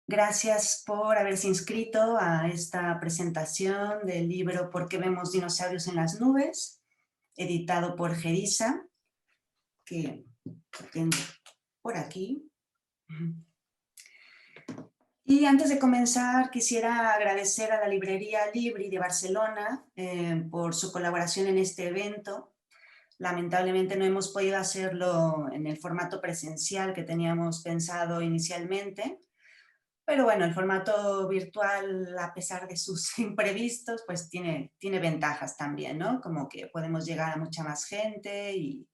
Gracias por haberse inscrito a esta presentación del libro ¿Por qué vemos dinosaurios en las nubes?, editado por Geriza, que lo tengo por aquí. Y antes de comenzar, quisiera agradecer a la librería Libri de Barcelona por su colaboración en este evento. Lamentablemente no hemos podido hacerlo en el formato presencial que teníamos pensado inicialmente, pero bueno, el formato virtual, a pesar de sus imprevistos, pues tiene ventajas también, ¿no? Como que podemos llegar a mucha más gente y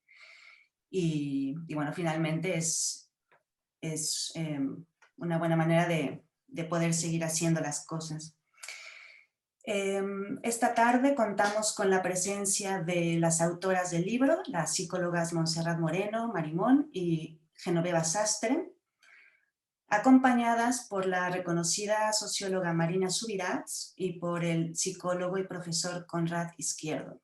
bueno, finalmente es una buena manera de poder seguir haciendo las cosas. Esta tarde contamos con la presencia de las autoras del libro, las psicólogas Montserrat Moreno, Marimón y Genoveva Sastre, acompañadas por la reconocida socióloga Marina Subirats y por el psicólogo y profesor Conrad Izquierdo.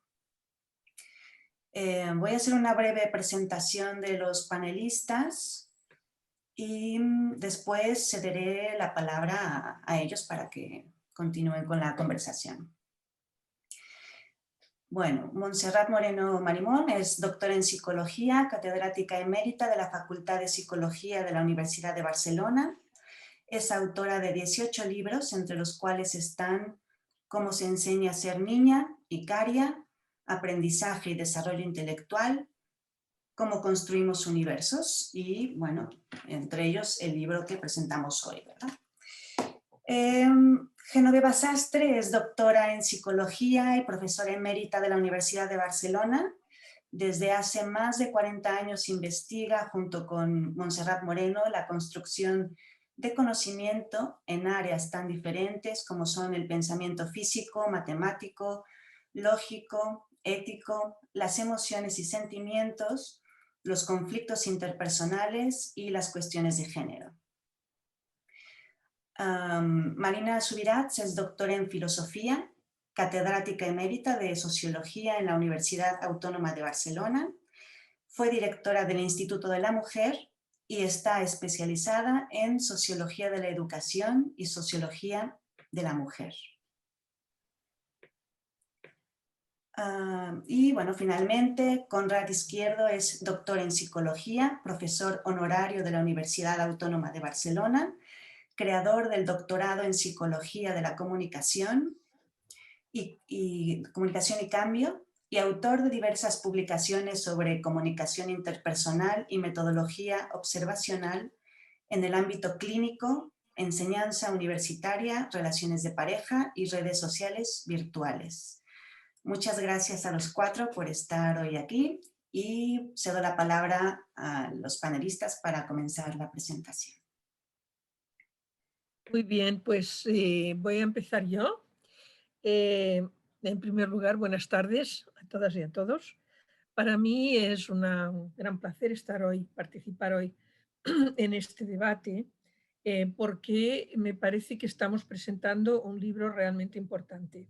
Voy a hacer una breve presentación de los panelistas y después cederé la palabra a ellos para que continúen con la conversación. Bueno, Montserrat Moreno Marimón es doctora en Psicología, catedrática emérita de la Facultad de Psicología de la Universidad de Barcelona. Es autora de 18 libros, entre los cuales están Cómo se enseña a ser niña, Icaria, Aprendizaje y desarrollo intelectual, Cómo construimos universos y, bueno, entre ellos el libro que presentamos hoy, ¿verdad? Genoveva Sastre es doctora en Psicología y profesora emérita de la Universidad de Barcelona. Desde hace más de 40 años investiga, junto con Montserrat Moreno, la construcción de conocimiento en áreas tan diferentes como son el pensamiento físico, matemático, lógico, ético, las emociones y sentimientos, los conflictos interpersonales y las cuestiones de género. Marina Subirats es doctora en Filosofía, catedrática emérita de Sociología en la Universidad Autónoma de Barcelona, fue directora del Instituto de la Mujer y está especializada en Sociología de la Educación y Sociología de la Mujer. Y bueno, finalmente, Conrad Izquierdo es doctor en Psicología, profesor honorario de la Universidad Autónoma de Barcelona, creador del doctorado en Psicología de la Comunicación y Comunicación y Cambio, y autor de diversas publicaciones sobre comunicación interpersonal y metodología observacional en el ámbito clínico, enseñanza universitaria, relaciones de pareja y redes sociales virtuales. Muchas gracias a los cuatro por estar hoy aquí y cedo la palabra a los panelistas para comenzar la presentación. Muy bien, pues voy a empezar yo. En primer lugar, buenas tardes a todas y a todos. Para mí es un gran placer estar hoy, participar hoy en este debate, porque me parece que estamos presentando un libro realmente importante.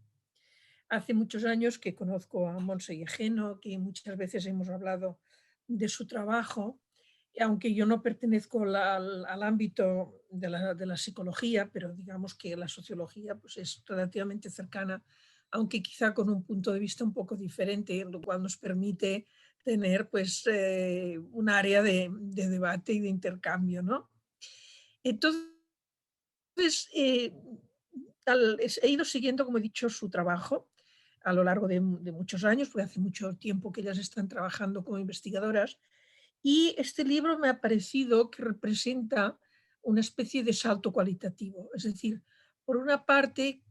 Hace muchos años que conozco a Montse y Geno, que muchas veces hemos hablado de su trabajo, aunque yo no pertenezco al ámbito de la psicología, pero digamos que la sociología pues, es relativamente cercana, aunque quizá con un punto de vista un poco diferente, lo cual nos permite tener pues, un área de debate y de intercambio, ¿no? Entonces, he ido siguiendo, como he dicho, su trabajo a lo largo de muchos años, porque hace mucho tiempo que ellas están trabajando como investigadoras, y este libro me ha parecido que representa una especie de salto cualitativo. Es decir, por una parte,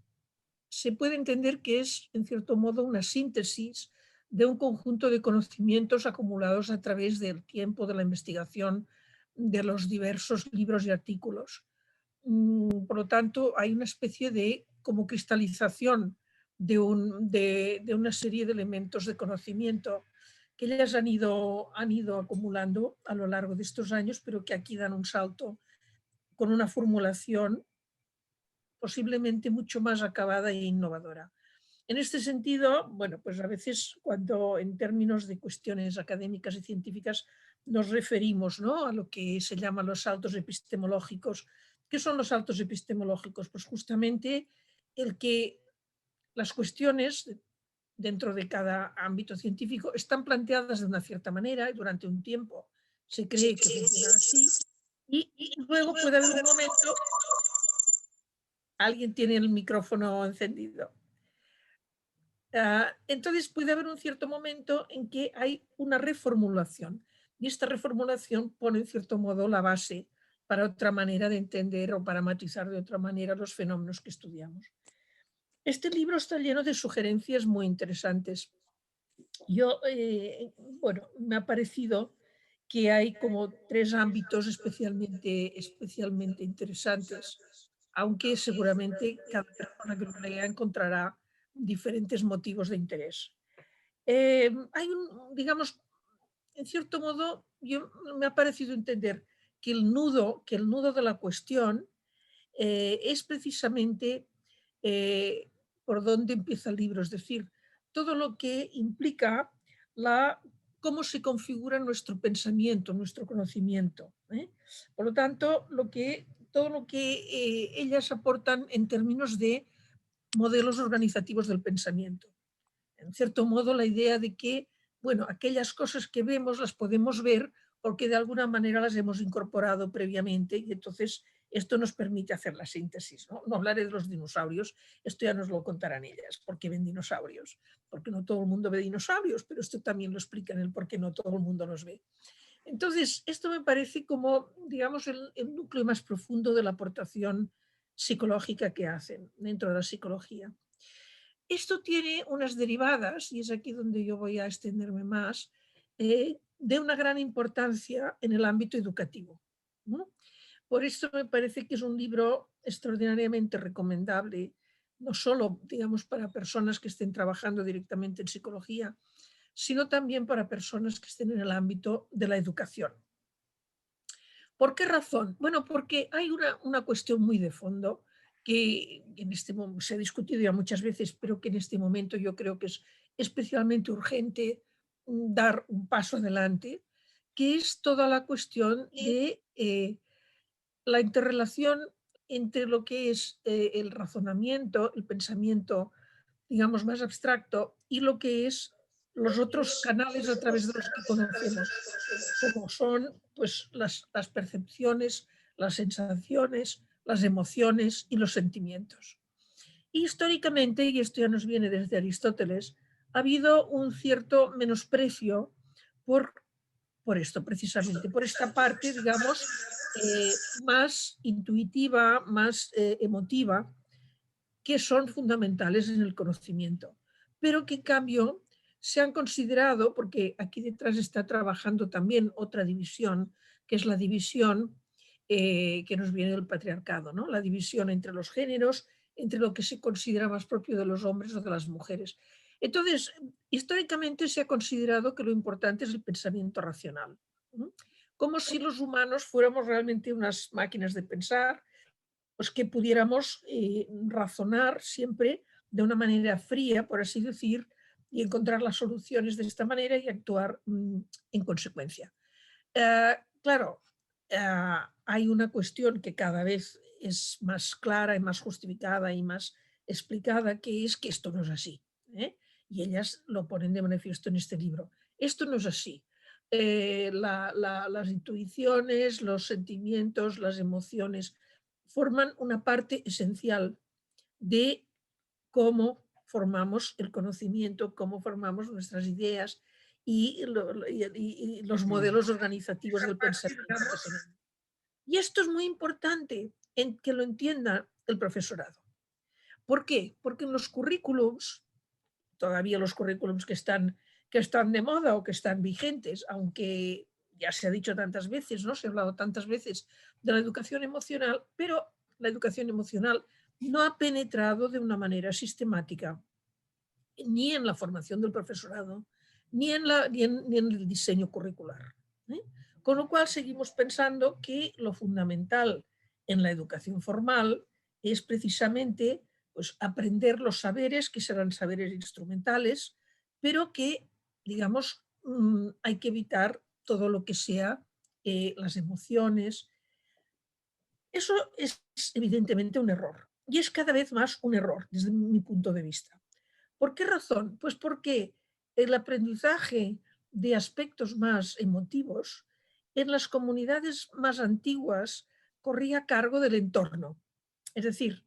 se puede entender que es, en cierto modo, una síntesis de un conjunto de conocimientos acumulados a través del tiempo de la investigación de los diversos libros y artículos. Por lo tanto, hay una especie de como cristalización de una serie de elementos de conocimiento que ellas han ido acumulando a lo largo de estos años, pero que aquí dan un salto con una formulación posiblemente mucho más acabada e innovadora. En este sentido, bueno, pues a veces cuando en términos de cuestiones académicas y científicas nos referimos, ¿no?, a lo que se llaman los saltos epistemológicos, ¿Qué son los saltos epistemológicos? Pues justamente el que las cuestiones dentro de cada ámbito científico están planteadas de una cierta manera y durante un tiempo se cree que funciona así y luego puede haber un momento, alguien tiene el micrófono encendido. Entonces puede haber un cierto momento en que hay una reformulación y esta reformulación pone en cierto modo la base para otra manera de entender o para matizar de otra manera los fenómenos que estudiamos. Este libro está lleno de sugerencias muy interesantes. Yo, bueno, me ha parecido que hay como tres ámbitos especialmente interesantes, aunque seguramente cada persona que lo lea encontrará diferentes motivos de interés. Hay un, digamos, en cierto modo, yo me ha parecido entender que el nudo de la cuestión es precisamente eh, por dónde empieza el libro, es decir, todo lo que implica la, cómo se configura nuestro pensamiento, nuestro conocimiento. Por lo tanto, todo lo que ellas aportan en términos de modelos organizativos del pensamiento. En cierto modo, la idea de que, bueno, aquellas cosas que vemos las podemos ver porque de alguna manera las hemos incorporado previamente y entonces esto nos permite hacer la síntesis. No hablaré de los dinosaurios, esto ya nos lo contarán ellas, por qué ven dinosaurios, porque no todo el mundo ve dinosaurios, pero esto también lo explican el por qué no todo el mundo los ve. Entonces, esto me parece como, digamos, el núcleo más profundo de la aportación psicológica que hacen dentro de la psicología. Esto tiene unas derivadas, y es aquí donde yo voy a extenderme más, de una gran importancia en el ámbito educativo, ¿no? Por esto me parece que es un libro extraordinariamente recomendable, no solo, digamos, para personas que estén trabajando directamente en psicología, sino también para personas que estén en el ámbito de la educación. ¿Por qué razón? Bueno, porque hay una cuestión muy de fondo que en este se ha discutido ya muchas veces, pero que en este momento yo creo que es especialmente urgente dar un paso adelante, que es toda la cuestión de la interrelación entre lo que es el razonamiento, el pensamiento, digamos, más abstracto y lo que es los otros canales a través de los que conocemos, como son pues, las percepciones, las sensaciones, las emociones y los sentimientos. Y históricamente, y esto ya nos viene desde Aristóteles, ha habido un cierto menosprecio por, por esto, precisamente, por esta parte, digamos, más intuitiva, más emotiva, que son fundamentales en el conocimiento, pero que en cambio se han considerado, porque aquí detrás está trabajando también otra división, que es la división que nos viene del patriarcado, ¿no? La división entre los géneros, entre lo que se considera más propio de los hombres o de las mujeres. Entonces, históricamente se ha considerado que lo importante es el pensamiento racional, ¿no? Como si los humanos fuéramos realmente unas máquinas de pensar, pues que pudiéramos razonar siempre de una manera fría, por así decir, y encontrar las soluciones de esta manera y actuar en consecuencia. Claro, hay una cuestión que cada vez es más clara y más justificada y más explicada, que es que esto no es así. Y ellas lo ponen de manifiesto en este libro. Esto no es así. Las intuiciones, los sentimientos, las emociones forman una parte esencial de cómo formamos el conocimiento, cómo formamos nuestras ideas y los modelos organizativos del pensamiento que tenemos. Y esto es muy importante en que lo entienda el profesorado. ¿Por qué? Porque en los currículums, todavía los currículums que están de moda o que están vigentes, aunque ya se ha dicho tantas veces, ¿no? Se ha hablado tantas veces de la educación emocional, pero la educación emocional no ha penetrado de una manera sistemática ni en la formación del profesorado, ni en el diseño curricular. ¿eh? Con lo cual seguimos pensando que lo fundamental en la educación formal es precisamente pues, aprender los saberes, que serán saberes instrumentales, pero que, digamos, hay que evitar todo lo que sea las emociones, Eso es evidentemente un error y es cada vez más un error desde mi punto de vista. ¿Por qué razón? Pues porque el aprendizaje de aspectos más emotivos en las comunidades más antiguas corría a cargo del entorno. Es decir,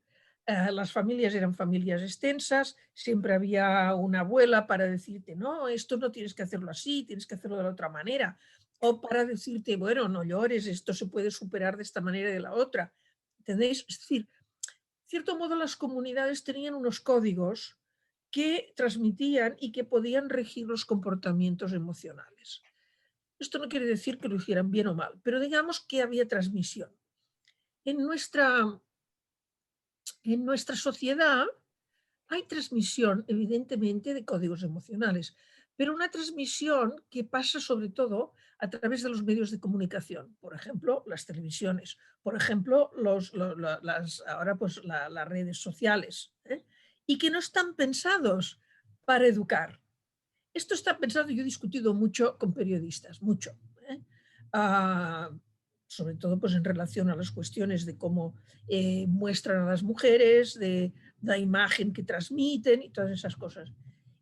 las familias eran familias extensas, siempre había una abuela para decirte, no, esto no tienes que hacerlo así, tienes que hacerlo de la otra manera, o para decirte, bueno, no llores, esto se puede superar de esta manera y de la otra. ¿Entendéis? Es decir, cierto modo las comunidades tenían unos códigos que transmitían y que podían regir los comportamientos emocionales. Esto no quiere decir que lo hicieran bien o mal, pero digamos que había transmisión. En nuestra, en nuestra sociedad hay transmisión, evidentemente, de códigos emocionales, pero una transmisión que pasa sobre todo a través de los medios de comunicación, por ejemplo, las televisiones, por ejemplo, ahora pues las redes sociales, ¿eh? Y que no están pensados para educar. Esto está pensado, yo he discutido mucho con periodistas, mucho, ¿eh? Ah, sobre todo pues en relación a las cuestiones de cómo muestran a las mujeres, de la imagen que transmiten y todas esas cosas.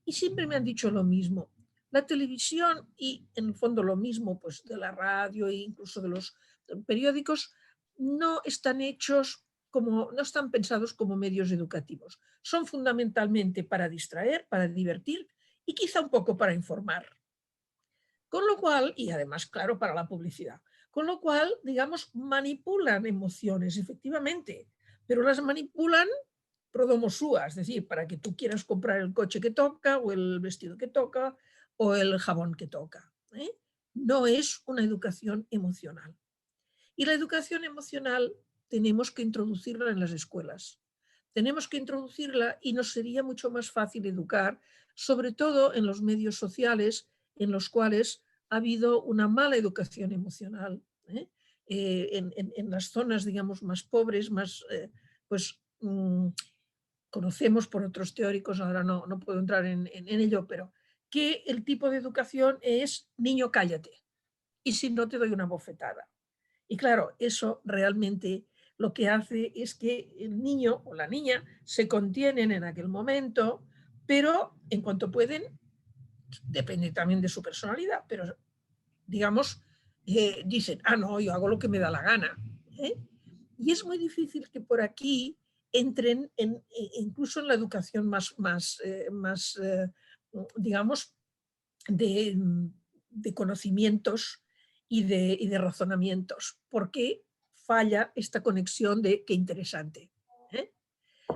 Y siempre me han dicho lo mismo. La televisión y en el fondo lo mismo pues de la radio e incluso de los periódicos no están hechos como, no están pensados como medios educativos. Son fundamentalmente para distraer, para divertir y quizá un poco para informar. Con lo cual, y además, claro, para la publicidad. Con lo cual, digamos, manipulan emociones, efectivamente, pero las manipulan pro domo sua, es decir, para que tú quieras comprar el coche que toca, o el vestido que toca, o el jabón que toca, ¿eh? No es una educación emocional. Y la educación emocional tenemos que introducirla en las escuelas. Tenemos que introducirla y nos sería mucho más fácil educar, sobre todo en los medios sociales en los cuales ha habido una mala educación emocional. ¿Eh? En las zonas, digamos, más pobres, más, pues conocemos por otros teóricos, ahora no puedo entrar en ello, pero que el tipo de educación es niño, cállate, y si no te doy una bofetada. Y claro, eso realmente lo que hace es que el niño o la niña se contienen en aquel momento, pero en cuanto pueden, depende también de su personalidad, pero digamos, dicen, ah, no, yo hago lo que me da la gana. ¿Eh? Y es muy difícil que por aquí entren incluso en la educación digamos, de, de conocimientos y de razonamientos, porque falla esta conexión de qué interesante. ¿Eh?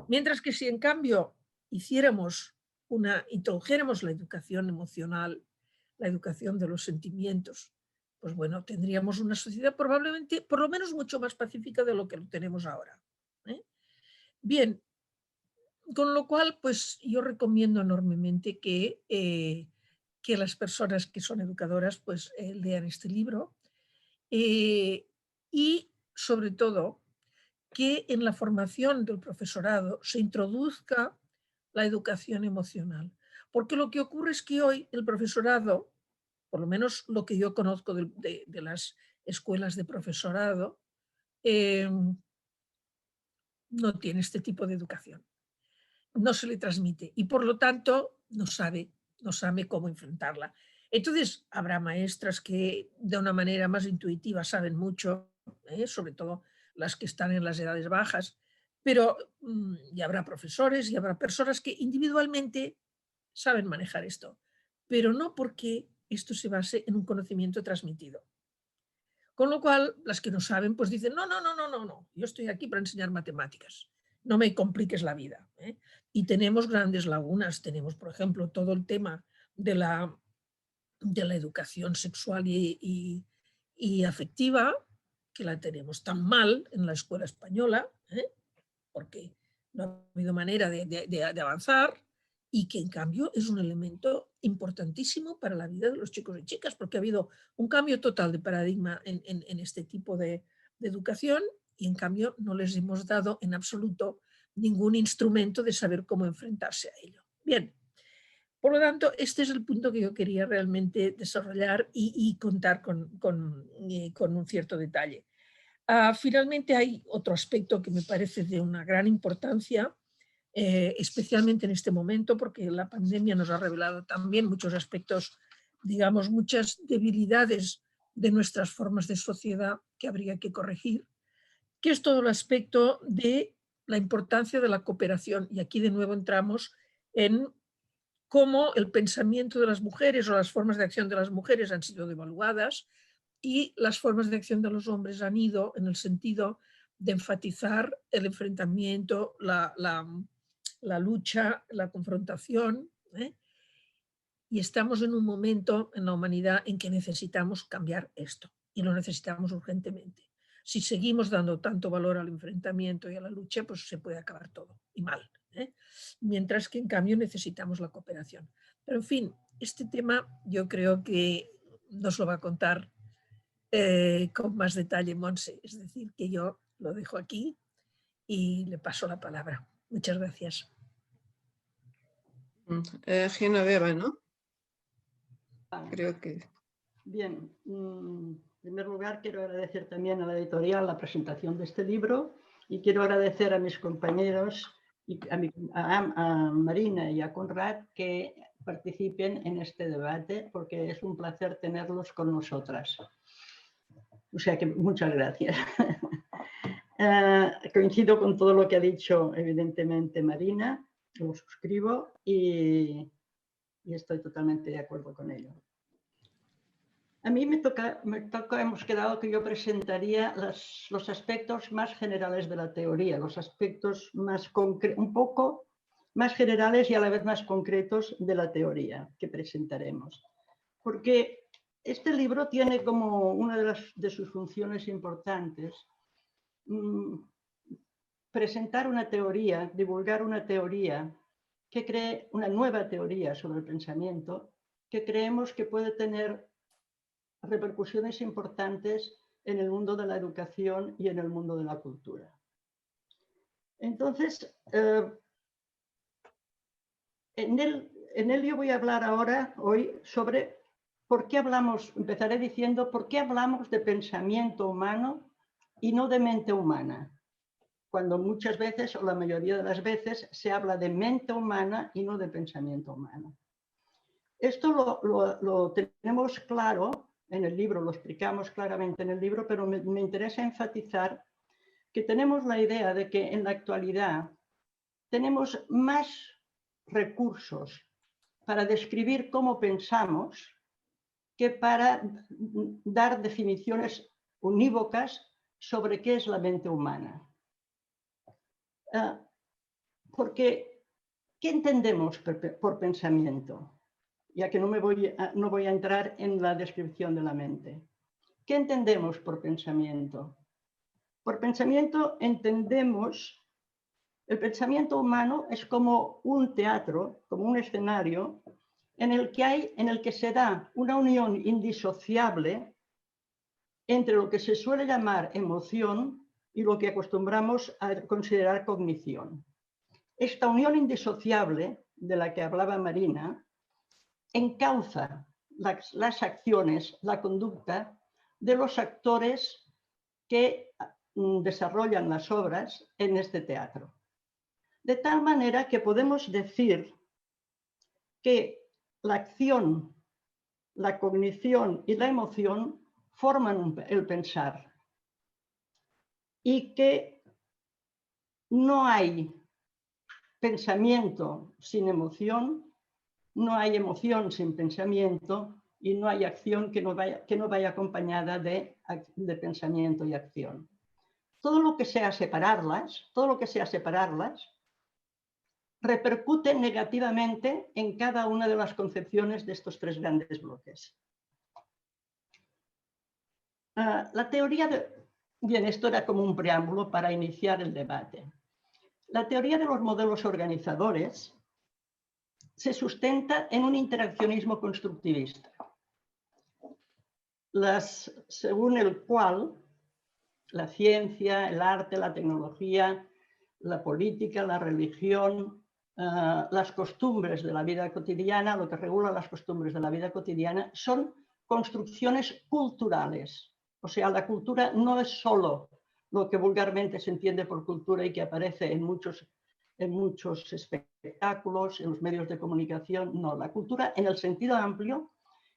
Mientras que si en cambio introdujéramos la educación emocional, la educación de los sentimientos, pues bueno, tendríamos una sociedad probablemente, por lo menos, mucho más pacífica de lo que lo tenemos ahora. ¿Eh? Bien, con lo cual, pues yo recomiendo enormemente que las personas que son educadoras pues lean este libro eh, y sobre todo que en la formación del profesorado se introduzca la educación emocional. Porque lo que ocurre es que hoy el profesorado, por lo menos lo que yo conozco de las escuelas de profesorado, eh, no tiene este tipo de educación, no se le transmite y por lo tanto no sabe cómo enfrentarla. Entonces, habrá maestras que de una manera más intuitiva saben mucho, sobre todo las que están en las edades bajas, pero y habrá profesores y habrá personas que individualmente saben manejar esto, pero no porque esto se base en un conocimiento transmitido. Con lo cual, las que no saben, pues dicen, no, no, no, no, no, no, yo estoy aquí para enseñar matemáticas, no me compliques la vida. ¿Eh? Y tenemos grandes lagunas, tenemos, por ejemplo, todo el tema de la educación sexual y afectiva, que la tenemos tan mal en la escuela española, ¿eh? Porque no ha habido manera de avanzar y que en cambio es un elemento importantísimo para la vida de los chicos y chicas, porque ha habido un cambio total de paradigma en este tipo de educación y en cambio no les hemos dado en absoluto ningún instrumento de saber cómo enfrentarse a ello. Bien, por lo tanto, este es el punto que yo quería realmente desarrollar y contar con un cierto detalle. Finalmente hay otro aspecto que me parece de una gran importancia, especialmente en este momento, porque la pandemia nos ha revelado también muchos aspectos, digamos, muchas debilidades de nuestras formas de sociedad que habría que corregir, que es todo el aspecto de la importancia de la cooperación. Y aquí de nuevo entramos en cómo el pensamiento de las mujeres o las formas de acción de las mujeres han sido devaluadas y las formas de acción de los hombres han ido en el sentido de enfatizar el enfrentamiento, la lucha, la confrontación, ¿eh? Y estamos en un momento en la humanidad en que necesitamos cambiar esto y lo necesitamos urgentemente. Si seguimos dando tanto valor al enfrentamiento y a la lucha, pues se puede acabar todo y mal, ¿eh? Mientras que en cambio necesitamos la cooperación. Pero en fin, este tema yo creo que nos lo va a contar con más detalle Monse, es decir, que yo lo dejo aquí y le paso la palabra. Muchas gracias. Genoveva, ¿no? Vale. Creo que... Bien, en primer lugar quiero agradecer también a la editorial la presentación de este libro y quiero agradecer a mis compañeros, y a Marina y a Conrad, que participen en este debate porque es un placer tenerlos con nosotras. O sea que muchas gracias. Coincido con todo lo que ha dicho evidentemente Marina, lo suscribo y estoy totalmente de acuerdo con ello. A mí me toca, hemos quedado que yo presentaría los aspectos más generales de la teoría, los aspectos más un poco más generales y a la vez más concretos de la teoría que presentaremos. Porque este libro tiene como una de sus funciones importantes presentar una teoría, divulgar una teoría que cree una nueva teoría sobre el pensamiento que creemos que puede tener repercusiones importantes en el mundo de la educación y en el mundo de la cultura. Entonces, en él yo voy a hablar ahora, hoy, sobre por qué hablamos, empezaré diciendo por qué hablamos de pensamiento humano y no de mente humana, cuando muchas veces, o la mayoría de las veces, se habla de mente humana y no de pensamiento humano. Esto lo tenemos claro en el libro, lo explicamos claramente en el libro, pero me interesa enfatizar que tenemos la idea de que en la actualidad tenemos más recursos para describir cómo pensamos que para dar definiciones unívocas sobre qué es la mente humana. Porque, ¿qué entendemos por pensamiento? Ya que no voy a entrar en la descripción de la mente. ¿Qué entendemos por pensamiento? Por pensamiento entendemos, el pensamiento humano es como un teatro, como un escenario, en el que se da una unión indisociable entre lo que se suele llamar emoción y lo que acostumbramos a considerar cognición. Esta unión indisociable de la que hablaba Marina encauza las acciones, la conducta de los actores que desarrollan las obras en este teatro. De tal manera que podemos decir que la acción, la cognición y la emoción forman el pensar y que no hay pensamiento sin emoción, no hay emoción sin pensamiento y no hay acción que no vaya acompañada de pensamiento y acción. Todo lo que sea separarlas, repercute negativamente en cada una de las concepciones de estos tres grandes bloques. La teoría bien, esto era como un preámbulo para iniciar el debate. La teoría de los modelos organizadores se sustenta en un interaccionismo constructivista, según el cual la ciencia, el arte, la tecnología, la política, la religión, las costumbres de la vida cotidiana, lo que regula las costumbres de la vida cotidiana, son construcciones culturales O sea, la cultura no es solo lo que vulgarmente se entiende por cultura y que aparece en muchos espectáculos, en los medios de comunicación. No, la cultura en el sentido amplio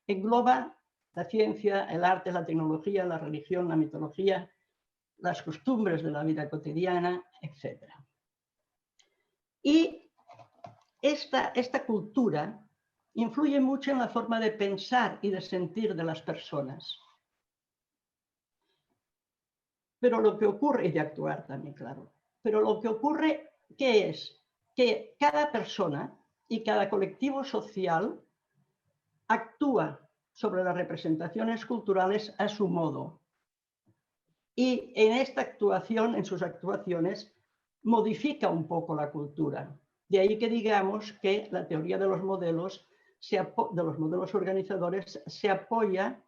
engloba la ciencia, el arte, la tecnología, la religión, la mitología, las costumbres de la vida cotidiana, etc. Y esta cultura influye mucho en la forma de pensar y de sentir de las personas. Pero lo que ocurre, y de actuar también, claro, pero lo que ocurre, ¿qué es? Que cada persona y cada colectivo social actúa sobre las representaciones culturales a su modo. Y en esta actuación, en sus actuaciones, modifica un poco la cultura. De ahí que digamos que la teoría de los modelos organizadores se apoya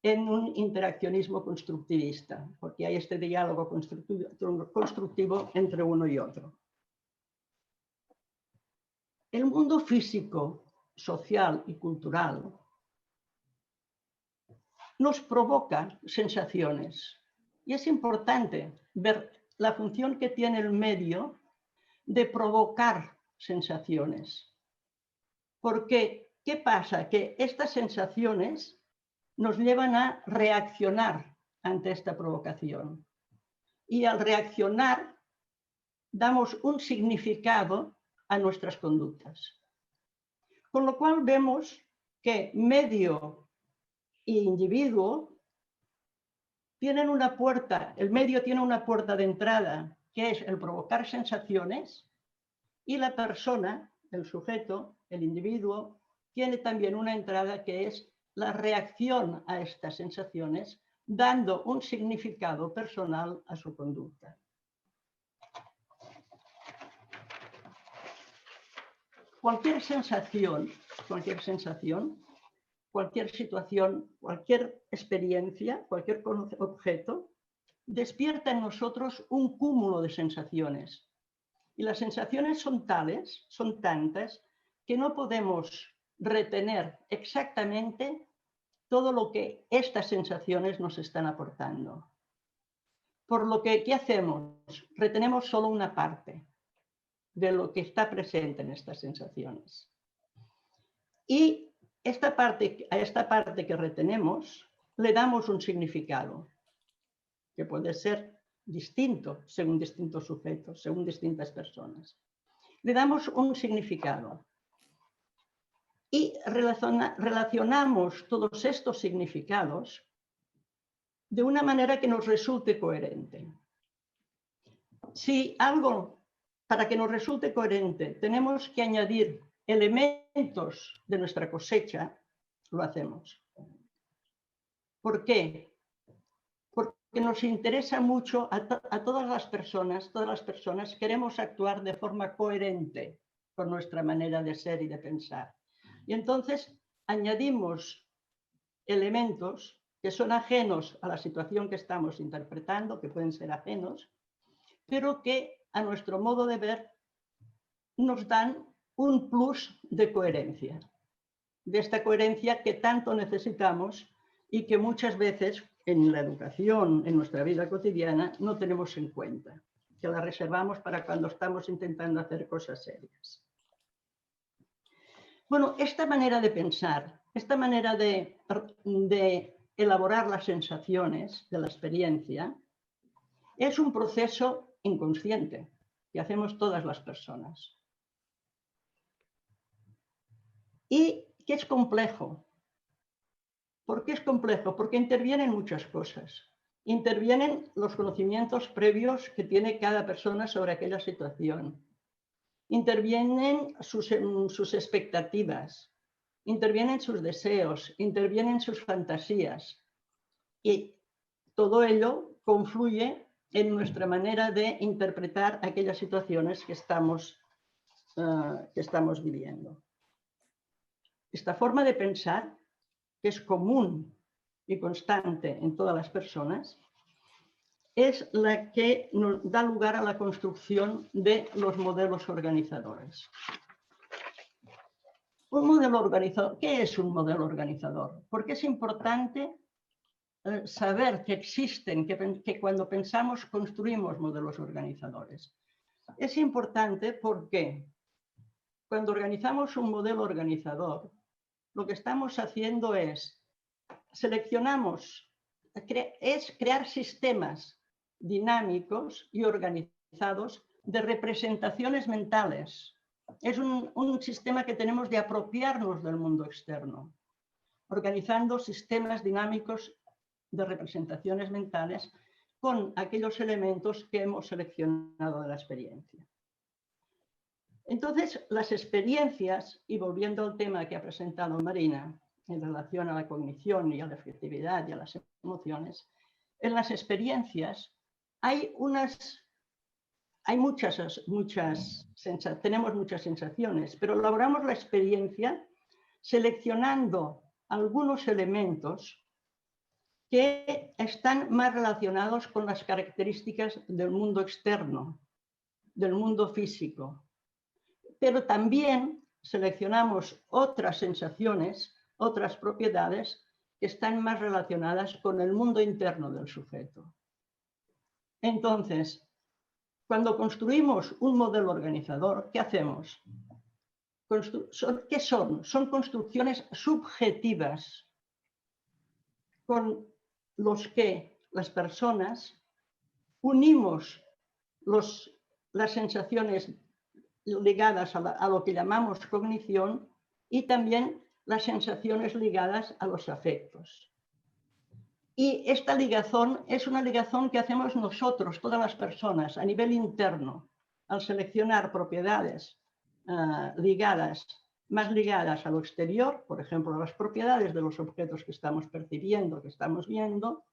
en un interaccionismo constructivista, porque hay este diálogo constructivo entre uno y otro. El mundo físico, social y cultural nos provoca sensaciones y es importante ver la función que tiene el medio de provocar sensaciones. Porque, ¿qué pasa? Que estas sensaciones nos llevan a reaccionar ante esta provocación. Y al reaccionar, damos un significado a nuestras conductas. Con lo cual vemos que medio e individuo tienen una puerta, el medio tiene una puerta de entrada, que es el provocar sensaciones, y la persona, el sujeto, el individuo, tiene también una entrada que es la reacción a estas sensaciones, dando un significado personal a su conducta. Cualquier sensación, cualquier situación, cualquier experiencia, cualquier objeto, despierta en nosotros un cúmulo de sensaciones. Y las sensaciones son tales, son tantas, que no podemos retener exactamente todo lo que estas sensaciones nos están aportando. Por lo que, ¿qué hacemos? Retenemos solo una parte de lo que está presente en estas sensaciones. Y a esta parte que retenemos le damos un significado, que puede ser distinto según distintos sujetos, según distintas personas. Le damos un significado y relacionamos todos estos significados de una manera que nos resulte coherente. Si algo, para que nos resulte coherente, tenemos que añadir elementos de nuestra cosecha, lo hacemos. ¿Por qué? Porque nos interesa mucho a todas las personas queremos actuar de forma coherente con nuestra manera de ser y de pensar. Y entonces añadimos elementos que son ajenos a la situación que estamos interpretando, que pueden ser ajenos, pero que a nuestro modo de ver nos dan un plus de coherencia, de esta coherencia que tanto necesitamos y que muchas veces en la educación, en nuestra vida cotidiana, no tenemos en cuenta, que la reservamos para cuando estamos intentando hacer cosas serias. Bueno, esta manera de pensar, esta manera de elaborar las sensaciones de la experiencia, es un proceso inconsciente que hacemos todas las personas. Y que es complejo. ¿Por qué es complejo? Porque intervienen muchas cosas. Intervienen los conocimientos previos que tiene cada persona sobre aquella situación. Intervienen sus expectativas, intervienen sus deseos, intervienen sus fantasías. Y todo ello confluye en nuestra manera de interpretar aquellas situaciones que estamos viviendo. Esta forma de pensar, que es común y constante en todas las personas, es la que nos da lugar a la construcción de los modelos organizadores. Un modelo organizador, ¿qué es un modelo organizador? Porque es importante saber que existen, que cuando pensamos construimos modelos organizadores. Es importante porque cuando organizamos un modelo organizador, lo que estamos haciendo es crear sistemas dinámicos y organizados de representaciones mentales. Es un sistema que tenemos de apropiarnos del mundo externo, organizando sistemas dinámicos de representaciones mentales con aquellos elementos que hemos seleccionado de la experiencia. Entonces, las experiencias, y volviendo al tema que ha presentado Marina en relación a la cognición y a la afectividad y a las emociones, en las experiencias tenemos muchas sensaciones, pero elaboramos la experiencia seleccionando algunos elementos que están más relacionados con las características del mundo externo, del mundo físico. Pero también seleccionamos otras sensaciones, otras propiedades que están más relacionadas con el mundo interno del sujeto. Entonces, cuando construimos un modelo organizador, ¿qué hacemos? ¿Qué son? Son construcciones subjetivas con los que las personas unimos las sensaciones ligadas a lo que llamamos cognición y también las sensaciones ligadas a los afectos. Y esta ligazón es una ligazón que hacemos nosotros, todas las personas, a nivel interno, al seleccionar propiedades más ligadas a lo exterior, por ejemplo, las propiedades de los objetos que estamos percibiendo, que estamos viendo,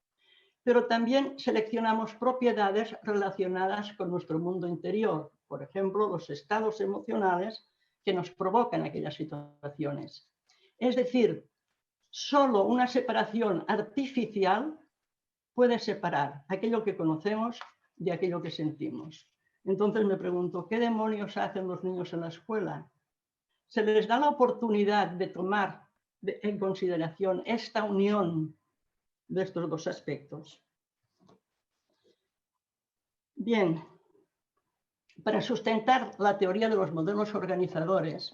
pero también seleccionamos propiedades relacionadas con nuestro mundo interior, por ejemplo, los estados emocionales que nos provocan aquellas situaciones. Es decir, solo una separación artificial puede separar aquello que conocemos de aquello que sentimos. Entonces me pregunto, ¿qué demonios hacen los niños en la escuela? Se les da la oportunidad de tomar en consideración esta unión de estos dos aspectos. Bien, para sustentar la teoría de los modelos organizadores,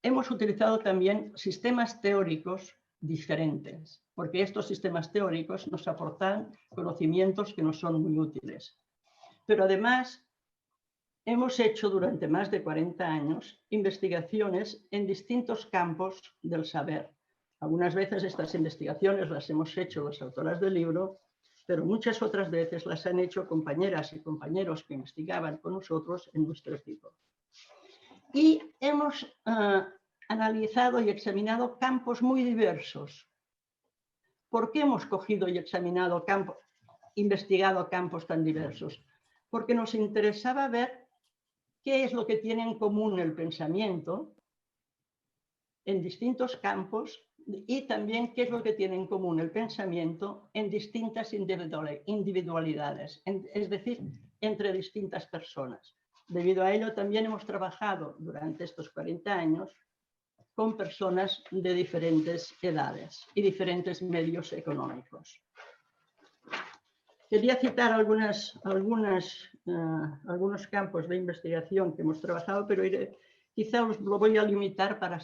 hemos utilizado también sistemas teóricos diferentes, porque estos sistemas teóricos nos aportan conocimientos que nos son muy útiles. Pero además, hemos hecho durante más de 40 años investigaciones en distintos campos del saber. Algunas veces estas investigaciones las hemos hecho las autoras del libro, pero muchas otras veces las han hecho compañeras y compañeros que investigaban con nosotros en nuestro equipo. Y hemos analizado y examinado campos muy diversos. ¿Por qué hemos cogido y investigado campos tan diversos? Porque nos interesaba ver qué es lo que tiene en común el pensamiento en distintos campos y también qué es lo que tiene en común el pensamiento en distintas individualidades, es decir, entre distintas personas. Debido a ello, también hemos trabajado durante estos 40 años con personas de diferentes edades y diferentes medios económicos. Quería citar algunos campos de investigación que hemos trabajado, pero quizá lo voy a limitar para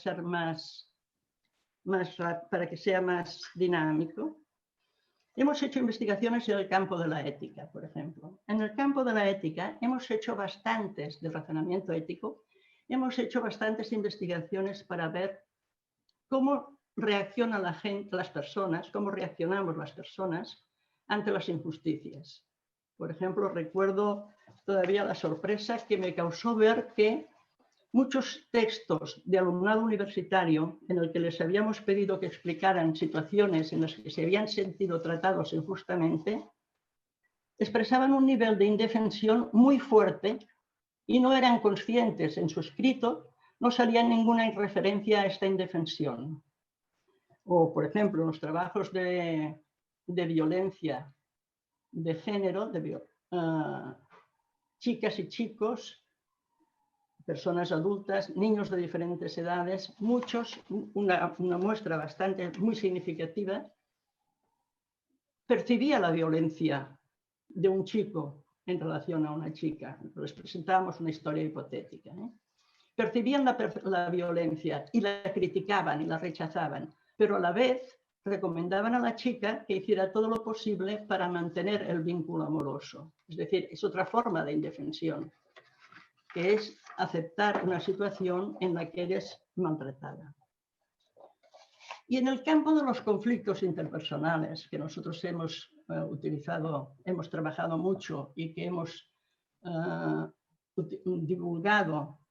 que sea más dinámico. Hemos hecho investigaciones en el campo de la ética, por ejemplo. En el campo de la ética hemos hecho bastantes de razonamiento ético, hemos hecho bastantes investigaciones para ver cómo reacciona las personas, cómo reaccionamos las personas ante las injusticias. Por ejemplo, recuerdo todavía la sorpresa que me causó ver que muchos textos de alumnado universitario en el que les habíamos pedido que explicaran situaciones en las que se habían sentido tratados injustamente, expresaban un nivel de indefensión muy fuerte y no eran conscientes en su escrito, no salía ninguna referencia a esta indefensión. O, por ejemplo, en los trabajos de violencia de género, chicas y chicos, personas adultas, niños de diferentes edades, muchos, una muestra muy significativa, percibía la violencia de un chico en relación a una chica. Les presentábamos una historia hipotética. Percibían la violencia y la criticaban y la rechazaban, pero a la vez recomendaban a la chica que hiciera todo lo posible para mantener el vínculo amoroso. Es decir, es otra forma de indefensión, que es aceptar una situación en la que eres maltratada. Y en el campo de los conflictos interpersonales, que nosotros hemos hemos trabajado mucho y que hemos divulgado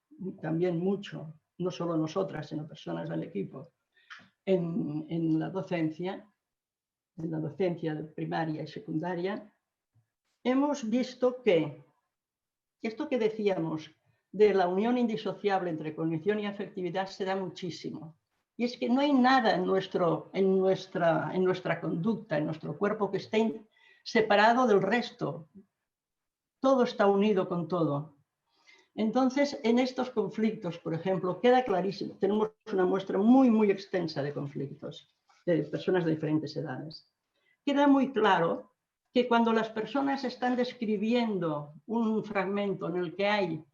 también mucho, no solo nosotras, sino personas del equipo, en la docencia de primaria y secundaria, hemos visto que esto que decíamos de la unión indisociable entre cognición y afectividad se da muchísimo. Y es que no hay nada en nuestra conducta, en nuestro cuerpo, que esté separado del resto. Todo está unido con todo. Entonces, en estos conflictos, por ejemplo, queda clarísimo. Tenemos una muestra muy, muy extensa de conflictos de personas de diferentes edades. Queda muy claro que cuando las personas están describiendo un fragmento en el que hay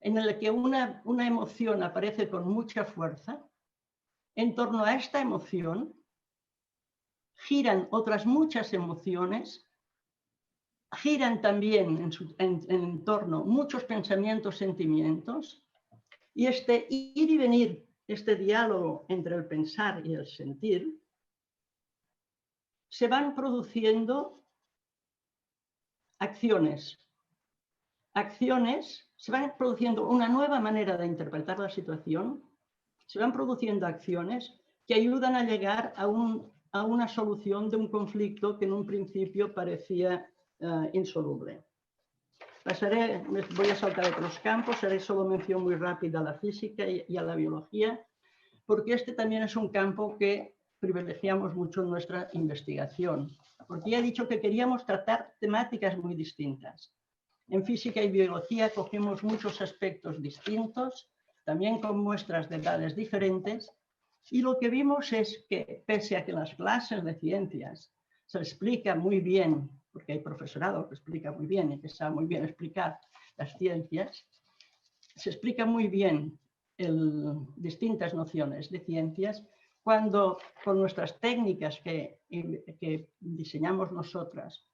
en el que una emoción aparece con mucha fuerza, en torno a esta emoción giran otras muchas emociones, giran también en torno muchos pensamientos, sentimientos, y este ir y venir, este diálogo entre el pensar y el sentir, se van produciendo acciones. Se van produciendo una nueva manera de interpretar la situación, se van produciendo acciones que ayudan a llegar a una solución de un conflicto que en un principio parecía insoluble. Voy a saltar a otros campos, haré solo mención muy rápida a la física y a la biología, porque este también es un campo que privilegiamos mucho en nuestra investigación, porque ya he dicho que queríamos tratar temáticas muy distintas. En física y biología cogimos muchos aspectos distintos, también con muestras de edades diferentes, y lo que vimos es que, pese a que en las clases de ciencias se explica muy bien, porque hay profesorado que explica muy bien y que sabe muy bien explicar las ciencias, se explica muy bien distintas nociones de ciencias, cuando con nuestras técnicas que diseñamos nosotras,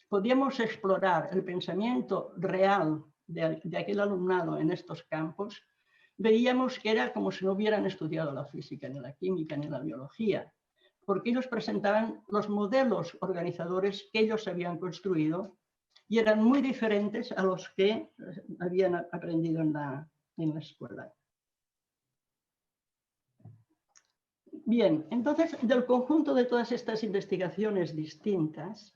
podíamos explorar el pensamiento real de aquel alumnado en estos campos, veíamos que era como si no hubieran estudiado la física, ni la química, ni la biología, porque ellos presentaban los modelos organizadores que ellos habían construido y eran muy diferentes a los que habían aprendido en la escuela. Bien, entonces, del conjunto de todas estas investigaciones distintas,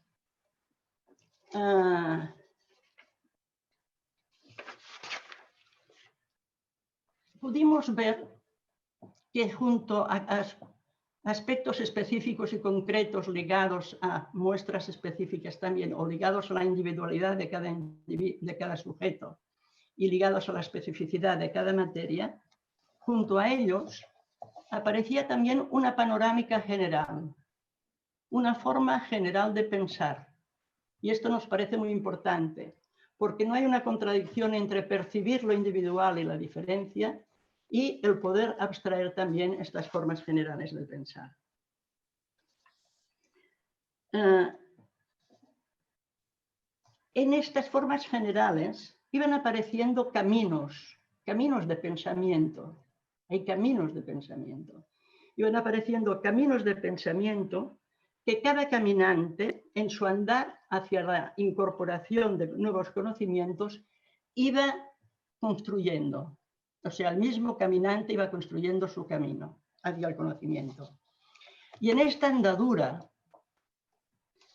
pudimos ver que junto a aspectos específicos y concretos ligados a muestras específicas también, o ligados a la individualidad de cada sujeto y ligados a la especificidad de cada materia, junto a ellos aparecía también una panorámica general, una forma general de pensar. Y esto nos parece muy importante, porque no hay una contradicción entre percibir lo individual y la diferencia y el poder abstraer también estas formas generales de pensar. En estas formas generales iban apareciendo caminos de pensamiento. Hay caminos de pensamiento. Iban apareciendo caminos de pensamiento que cada caminante, en su andar hacia la incorporación de nuevos conocimientos, iba construyendo. O sea, el mismo caminante iba construyendo su camino hacia el conocimiento. Y en esta andadura,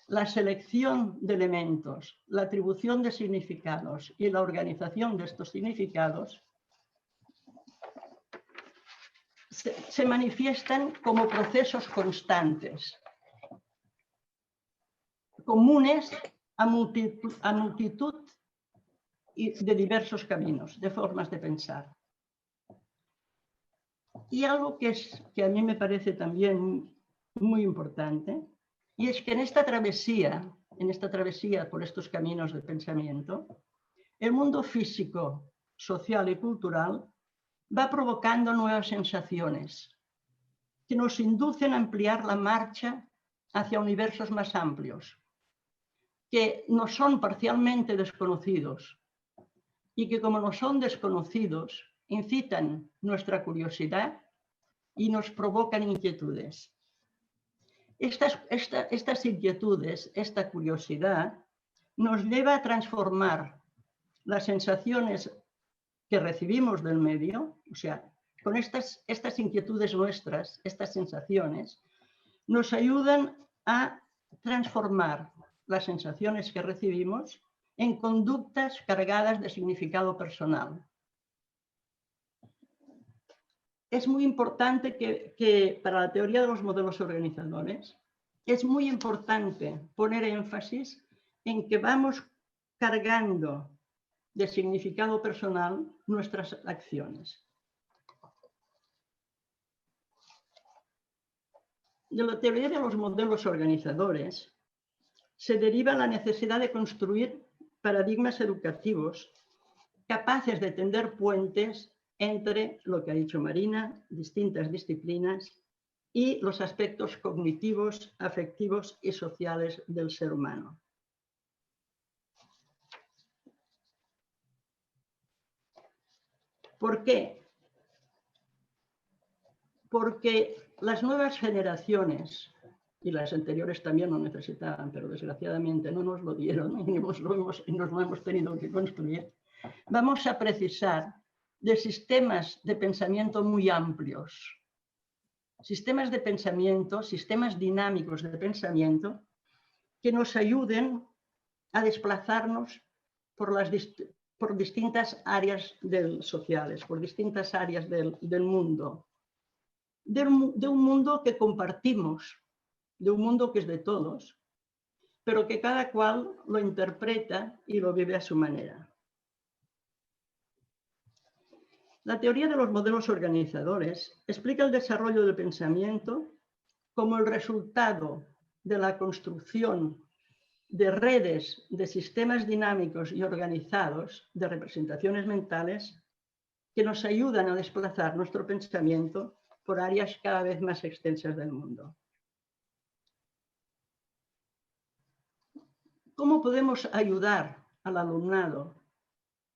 la selección de elementos, la atribución de significados y la organización de estos significados se manifiestan como procesos constantes, comunes a multitud de diversos caminos, de formas de pensar. Y algo que a mí me parece también muy importante, y es que en esta travesía por estos caminos de pensamiento, el mundo físico, social y cultural va provocando nuevas sensaciones que nos inducen a ampliar la marcha hacia universos más amplios, que nos son parcialmente desconocidos y que, como nos son desconocidos, incitan nuestra curiosidad y nos provocan inquietudes. Estas inquietudes, esta curiosidad, nos lleva a transformar las sensaciones que recibimos del medio, o sea, con estas inquietudes nuestras, estas sensaciones, nos ayudan a transformar las sensaciones que recibimos en conductas cargadas de significado personal. Es muy importante que para la teoría de los modelos organizadores, es muy importante poner énfasis en que vamos cargando de significado personal nuestras acciones. De la teoría de los modelos organizadores se deriva la necesidad de construir paradigmas educativos capaces de tender puentes entre lo que ha dicho Marina, distintas disciplinas y los aspectos cognitivos, afectivos y sociales del ser humano. ¿Por qué? Porque las nuevas generaciones, y las anteriores también lo necesitaban, pero desgraciadamente no nos lo dieron y nos lo hemos tenido que construir, vamos a precisar de sistemas de pensamiento muy amplios. Sistemas de pensamiento, sistemas dinámicos de pensamiento que nos ayuden a desplazarnos por distintas áreas sociales, por distintas áreas del mundo. De un mundo que compartimos, de un mundo que es de todos, pero que cada cual lo interpreta y lo vive a su manera. La teoría de los modelos organizadores explica el desarrollo del pensamiento como el resultado de la construcción de redes de sistemas dinámicos y organizados de representaciones mentales que nos ayudan a desplazar nuestro pensamiento por áreas cada vez más extensas del mundo. ¿Cómo podemos ayudar al alumnado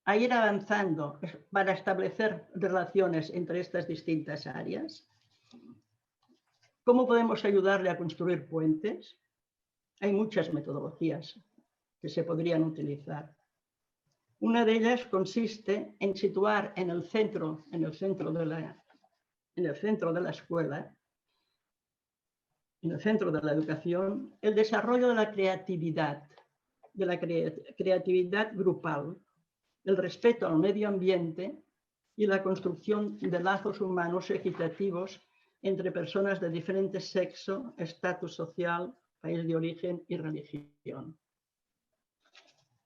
a ir avanzando para establecer relaciones entre estas distintas áreas? ¿Cómo podemos ayudarle a construir puentes? Hay muchas metodologías que se podrían utilizar. Una de ellas consiste en situar en el centro de la escuela, en el centro de la educación, el desarrollo de la creatividad grupal, el respeto al medio ambiente y la construcción de lazos humanos equitativos entre personas de diferente sexo, estatus social, país de origen y religión.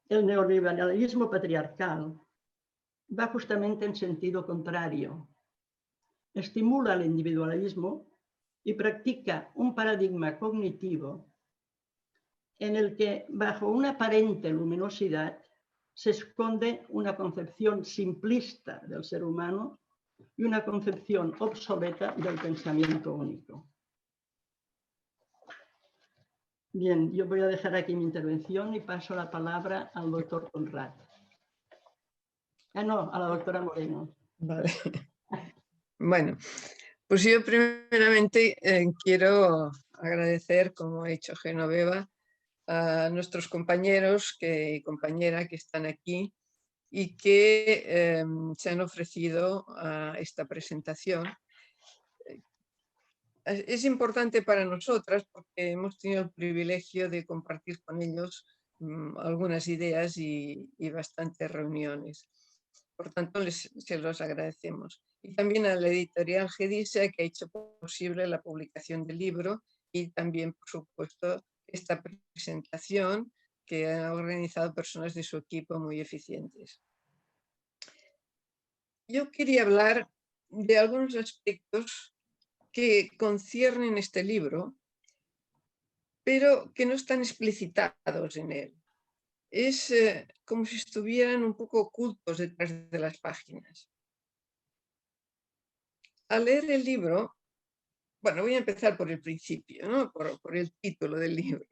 El neoliberalismo patriarcal va justamente en sentido contrario. Estimula el individualismo y practica un paradigma cognitivo en el que, bajo una aparente luminosidad, se esconde una concepción simplista del ser humano y una concepción obsoleta del pensamiento único. Bien, yo voy a dejar aquí mi intervención y paso la palabra al doctor Conrad. A la doctora Moreno. Vale. Bueno, pues yo primeramente quiero agradecer, como ha hecho Genoveva, a nuestros compañeros y compañera que están aquí y que se han ofrecido a esta presentación. Es importante para nosotras porque hemos tenido el privilegio de compartir con ellos algunas ideas y bastantes reuniones. Por tanto, se los agradecemos. Y también a la editorial Gedisa, que ha hecho posible la publicación del libro, y también, por supuesto, esta presentación que han organizado personas de su equipo muy eficientes. Yo quería hablar de algunos aspectos que conciernen este libro pero que no están explicitados en él. Es como si estuvieran un poco ocultos detrás de las páginas. Al leer el libro, bueno, voy a empezar por el principio, ¿no? por el título del libro.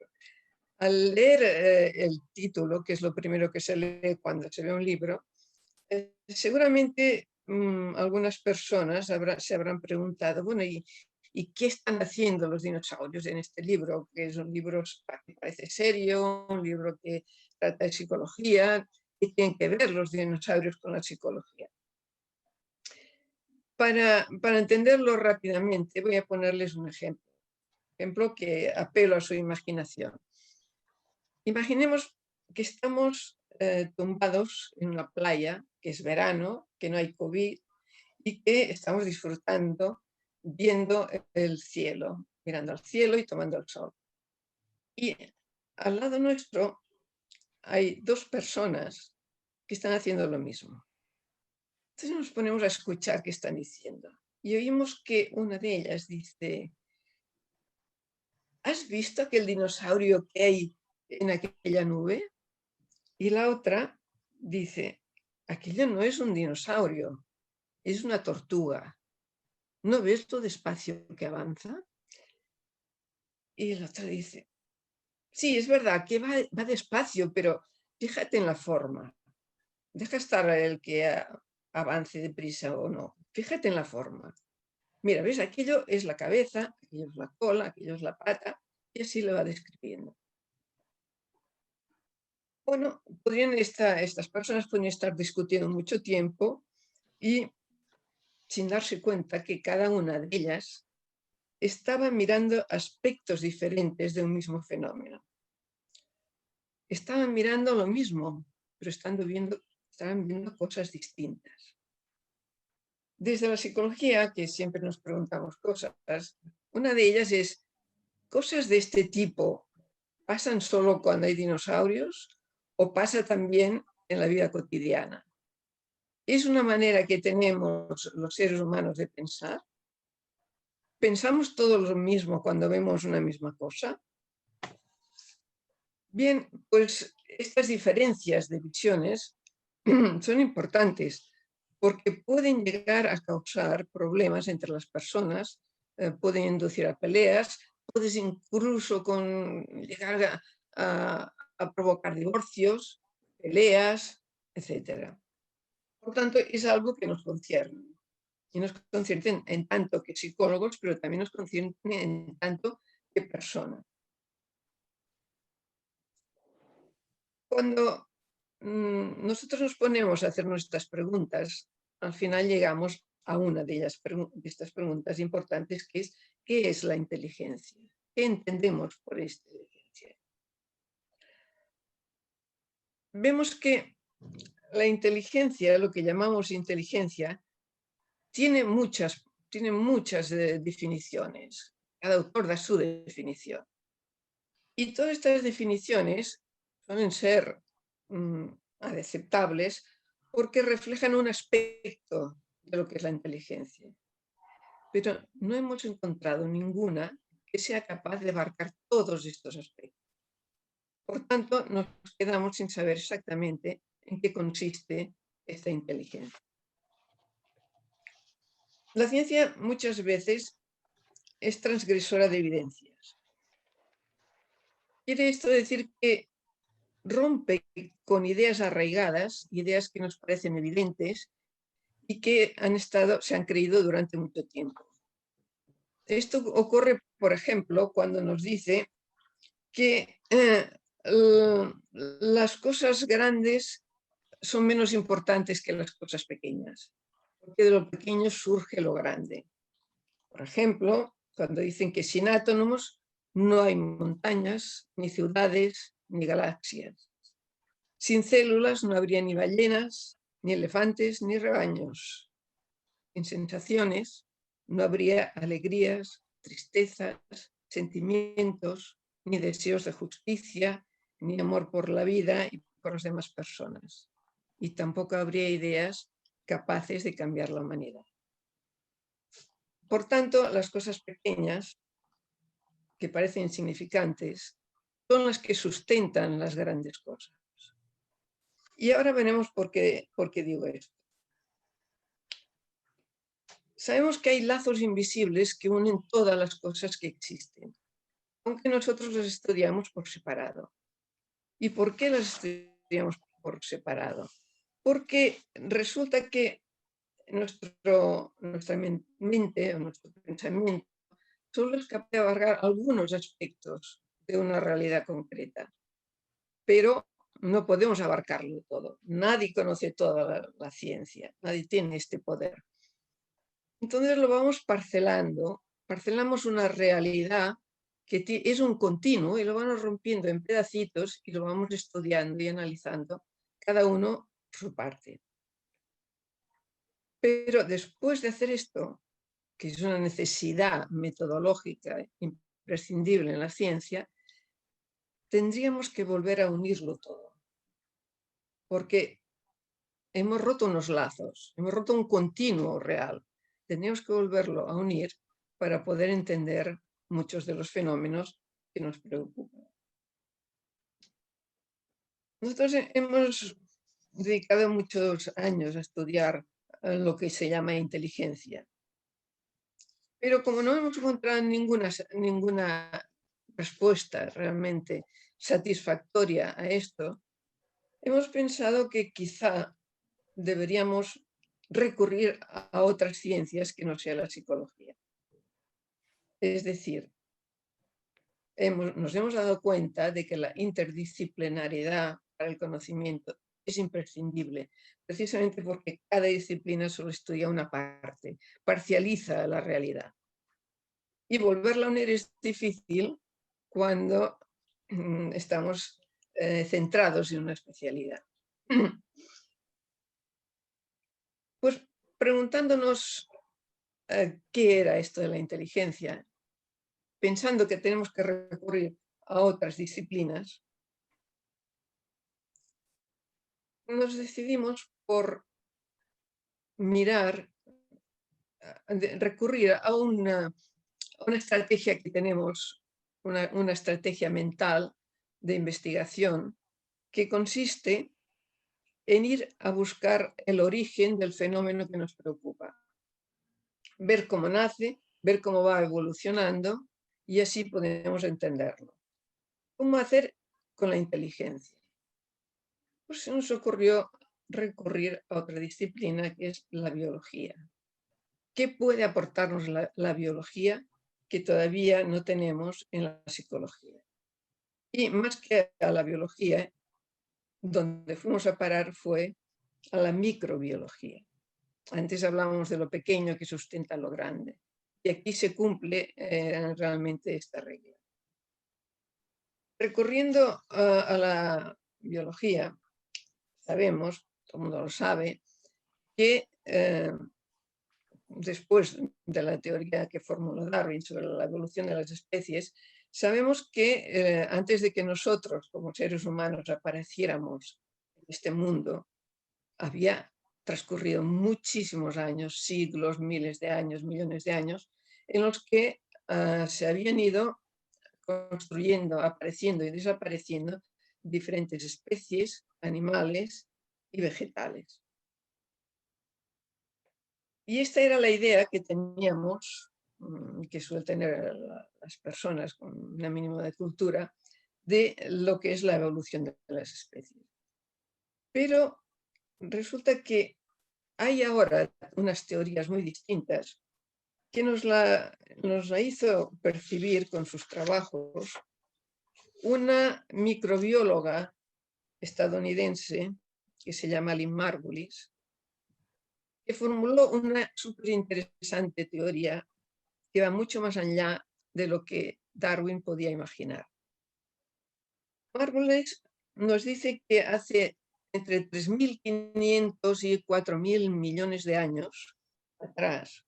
Al leer el título, que es lo primero que se lee cuando se ve un libro, seguramente algunas personas se habrán preguntado, bueno, ¿y qué están haciendo los dinosaurios en este libro? Que es un libro que parece serio, un libro que trata de psicología. ¿Qué tienen que ver los dinosaurios con la psicología? Para entenderlo rápidamente, voy a ponerles un ejemplo que apelo a su imaginación. Imaginemos que estamos tumbados en una playa, que es verano, que no hay COVID y que estamos disfrutando viendo el cielo, mirando al cielo y tomando el sol. Y al lado nuestro hay dos personas que están haciendo lo mismo. Entonces nos ponemos a escuchar qué están diciendo y oímos que una de ellas dice: ¿has visto aquel dinosaurio que hay en aquella nube? Y la otra dice: aquello no es un dinosaurio, es una tortuga. ¿No ves lo despacio que avanza? Y la otra dice: sí, es verdad que va despacio, pero fíjate en la forma. Deja estar el que avance deprisa o no. Fíjate en la forma. Mira, ¿ves? Aquello es la cabeza, aquello es la cola, aquello es la pata, y así lo va describiendo. Bueno, estas personas podrían estar discutiendo mucho tiempo y sin darse cuenta que cada una de ellas estaba mirando aspectos diferentes de un mismo fenómeno. Estaban mirando lo mismo, pero estaban viendo cosas distintas. Desde la psicología, que siempre nos preguntamos cosas, una de ellas es: ¿cosas de este tipo pasan solo cuando hay dinosaurios o pasa también en la vida cotidiana? ¿Es una manera que tenemos los seres humanos de pensar? ¿Pensamos todos lo mismo cuando vemos una misma cosa? Bien, pues estas diferencias de visiones son importantes porque pueden llegar a causar problemas entre las personas, pueden inducir a peleas, puedes incluso llegar a provocar divorcios, peleas, etc. Por tanto, es algo que nos concierne. Y nos concierne en tanto que psicólogos, pero también nos concierne en tanto que personas. Cuando nosotros nos ponemos a hacer nuestras preguntas, al final llegamos a una de estas preguntas importantes, que es: ¿qué es la inteligencia? ¿Qué entendemos por inteligencia? Vemos que la inteligencia, lo que llamamos inteligencia, tiene muchas definiciones. Cada autor da su definición. Y todas estas definiciones suelen ser aceptables porque reflejan un aspecto de lo que es la inteligencia. Pero no hemos encontrado ninguna que sea capaz de abarcar todos estos aspectos. Por tanto, nos quedamos sin saber exactamente en qué consiste esta inteligencia. La ciencia muchas veces es transgresora de evidencias. Quiere esto decir que rompe con ideas arraigadas, ideas que nos parecen evidentes y que se han creído durante mucho tiempo. Esto ocurre, por ejemplo, cuando nos dice que las cosas grandes son menos importantes que las cosas pequeñas, porque de lo pequeño surge lo grande. Por ejemplo, cuando dicen que sin átomos no hay montañas, ni ciudades, ni galaxias. Sin células no habría ni ballenas, ni elefantes, ni rebaños. Sin sensaciones no habría alegrías, tristezas, sentimientos, ni deseos de justicia, ni amor por la vida y por las demás personas. Y tampoco habría ideas capaces de cambiar la humanidad. Por tanto, las cosas pequeñas que parecen insignificantes son las que sustentan las grandes cosas. Y ahora veremos por qué digo esto. Sabemos que hay lazos invisibles que unen todas las cosas que existen, aunque nosotros las estudiamos por separado. ¿Y por qué las estudiamos por separado? Porque resulta que nuestra mente o nuestro pensamiento solo es capaz de abarcar algunos aspectos de una realidad concreta, pero no podemos abarcarlo todo. Nadie conoce toda la ciencia, nadie tiene este poder. Entonces lo vamos parcelando, parcelamos una realidad que es un continuo y lo vamos rompiendo en pedacitos y lo vamos estudiando y analizando, cada uno su parte. Pero después de hacer esto, que es una necesidad metodológica imprescindible en la ciencia, tendríamos que volver a unirlo todo. Porque hemos roto unos lazos, hemos roto un continuo real. Tendríamos que volverlo a unir para poder entender muchos de los fenómenos que nos preocupan. Nosotros hemos dedicado muchos años a estudiar lo que se llama inteligencia. Pero como no hemos encontrado ninguna respuesta realmente satisfactoria a esto, hemos pensado que quizá deberíamos recurrir a otras ciencias que no sea la psicología. Es decir, nos hemos dado cuenta de que la interdisciplinariedad para el conocimiento es imprescindible, precisamente porque cada disciplina solo estudia una parte, parcializa la realidad. Y volverla a unir es difícil cuando estamos centrados en una especialidad. Pues preguntándonos qué era esto de la inteligencia, pensando que tenemos que recurrir a otras disciplinas, nos decidimos por recurrir a una estrategia que tenemos, una estrategia mental de investigación que consiste en ir a buscar el origen del fenómeno que nos preocupa. Ver cómo nace, ver cómo va evolucionando y así podemos entenderlo. ¿Cómo hacer con la inteligencia? Pues se nos ocurrió recurrir a otra disciplina que es la biología. ¿Qué puede aportarnos la biología que todavía no tenemos en la psicología? Y más que a la biología, donde fuimos a parar fue a la microbiología. Antes hablábamos de lo pequeño que sustenta lo grande. Y aquí se cumple realmente esta regla. Recurriendo a la biología, sabemos, todo el mundo lo sabe, que después de la teoría que formuló Darwin sobre la evolución de las especies, sabemos que antes de que nosotros, como seres humanos, apareciéramos en este mundo, había transcurrido muchísimos años, siglos, miles de años, millones de años, en los que se habían ido construyendo, apareciendo y desapareciendo diferentes especies, animales y vegetales. Y esta era la idea que teníamos, que suelen tener las personas con un mínimo de cultura, de lo que es la evolución de las especies. Pero resulta que hay ahora unas teorías muy distintas que nos la hizo percibir con sus trabajos una microbióloga estadounidense que se llama Lynn Margulis, que formuló una súper interesante teoría que va mucho más allá de lo que Darwin podía imaginar. Margulis nos dice que hace entre 3.500 y 4.000 millones de años atrás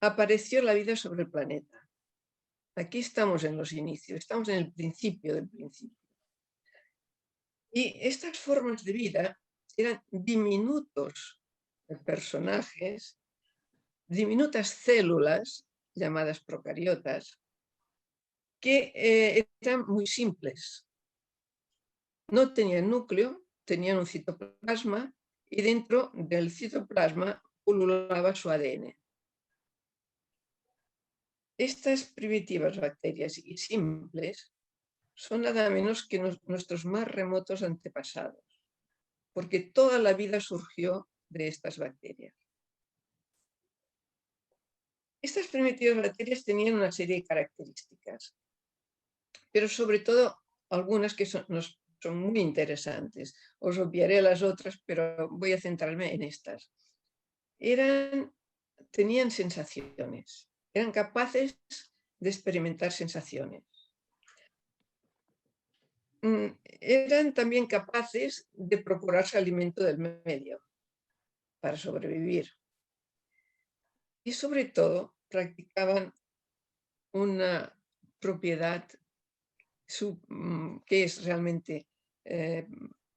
apareció la vida sobre el planeta. Aquí estamos en los inicios, estamos en el principio del principio. Y estas formas de vida eran diminutos personajes, diminutas células llamadas procariotas, que eran muy simples. No tenían núcleo, tenían un citoplasma y dentro del citoplasma pululaba su ADN. Estas primitivas bacterias y simples son nada menos que nuestros más remotos antepasados, porque toda la vida surgió de estas bacterias. Estas primitivas bacterias tenían una serie de características, pero sobre todo algunas que son muy interesantes. Os obviaré las otras, pero voy a centrarme en estas. Tenían sensaciones, eran capaces de experimentar sensaciones. Eran también capaces de procurarse alimento del medio para sobrevivir. Y sobre todo practicaban una propiedad que es realmente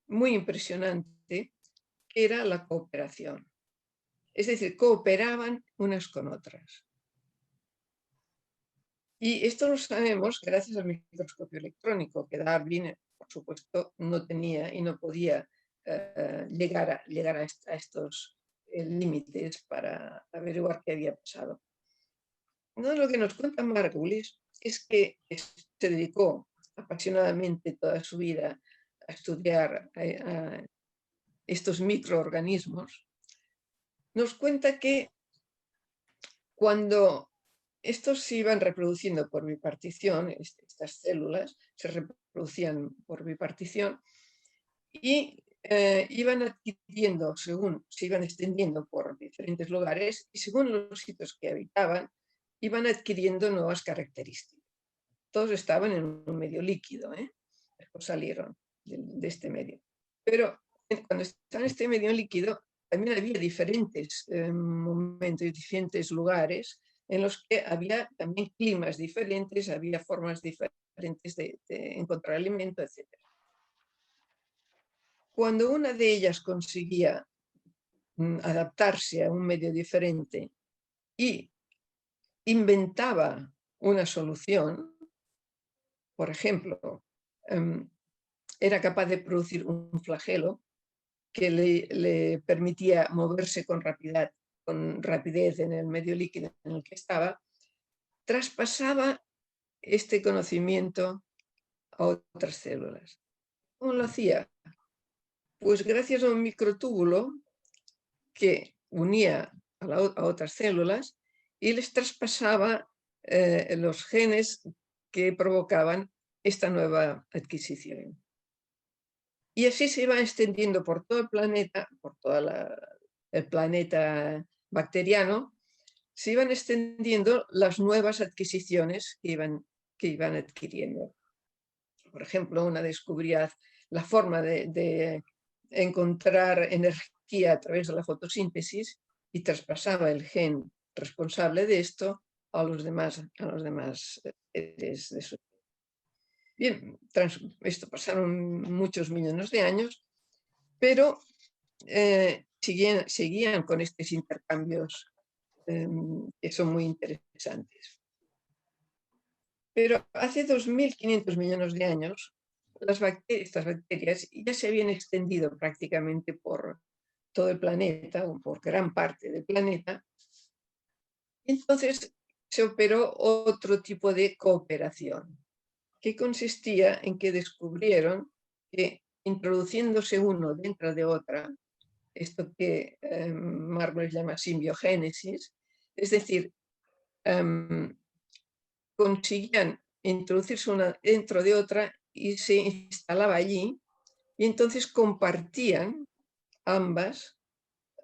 muy impresionante, que era la cooperación. Es decir, cooperaban unas con otras. Y esto lo sabemos gracias al microscopio electrónico, que Darwin, por supuesto, no tenía y no podía llegar a estos límites para averiguar qué había pasado. No, lo que nos cuenta Margulis es que se dedicó apasionadamente toda su vida a estudiar a estos microorganismos. Nos cuenta que cuando estos se iban reproduciendo por bipartición, estas células se reproducían por bipartición y iban adquiriendo, según se iban extendiendo por diferentes lugares y según los sitios que habitaban, iban adquiriendo nuevas características. Todos estaban en un medio líquido, después salieron de este medio. Pero cuando estaban en este medio líquido, también había diferentes momentos, diferentes lugares en los que había también climas diferentes, había formas diferentes de encontrar alimento, etc. Cuando una de ellas conseguía adaptarse a un medio diferente y inventaba una solución, por ejemplo, era capaz de producir un flagelo que le permitía moverse con rapidez en el medio líquido en el que estaba, traspasaba este conocimiento a otras células. ¿Cómo lo hacía? Pues gracias a un microtúbulo que unía a otras células y les traspasaba los genes que provocaban esta nueva adquisición. Y así se iba extendiendo por todo el planeta, por todo el planeta bacteriano, se iban extendiendo las nuevas adquisiciones que iban adquiriendo. Por ejemplo, una descubría la forma de encontrar energía a través de la fotosíntesis y traspasaba el gen responsable de esto a los demás seres de su. Bien, esto pasaron muchos millones de años, pero seguían con estos intercambios que son muy interesantes. Pero hace 2.500 millones de años, estas bacterias ya se habían extendido prácticamente por todo el planeta, o por gran parte del planeta. Entonces se operó otro tipo de cooperación, que consistía en que descubrieron que introduciéndose uno dentro de otra, esto que Margulis llama simbiogénesis, es decir, conseguían introducirse una dentro de otra y se instalaba allí, y entonces compartían ambas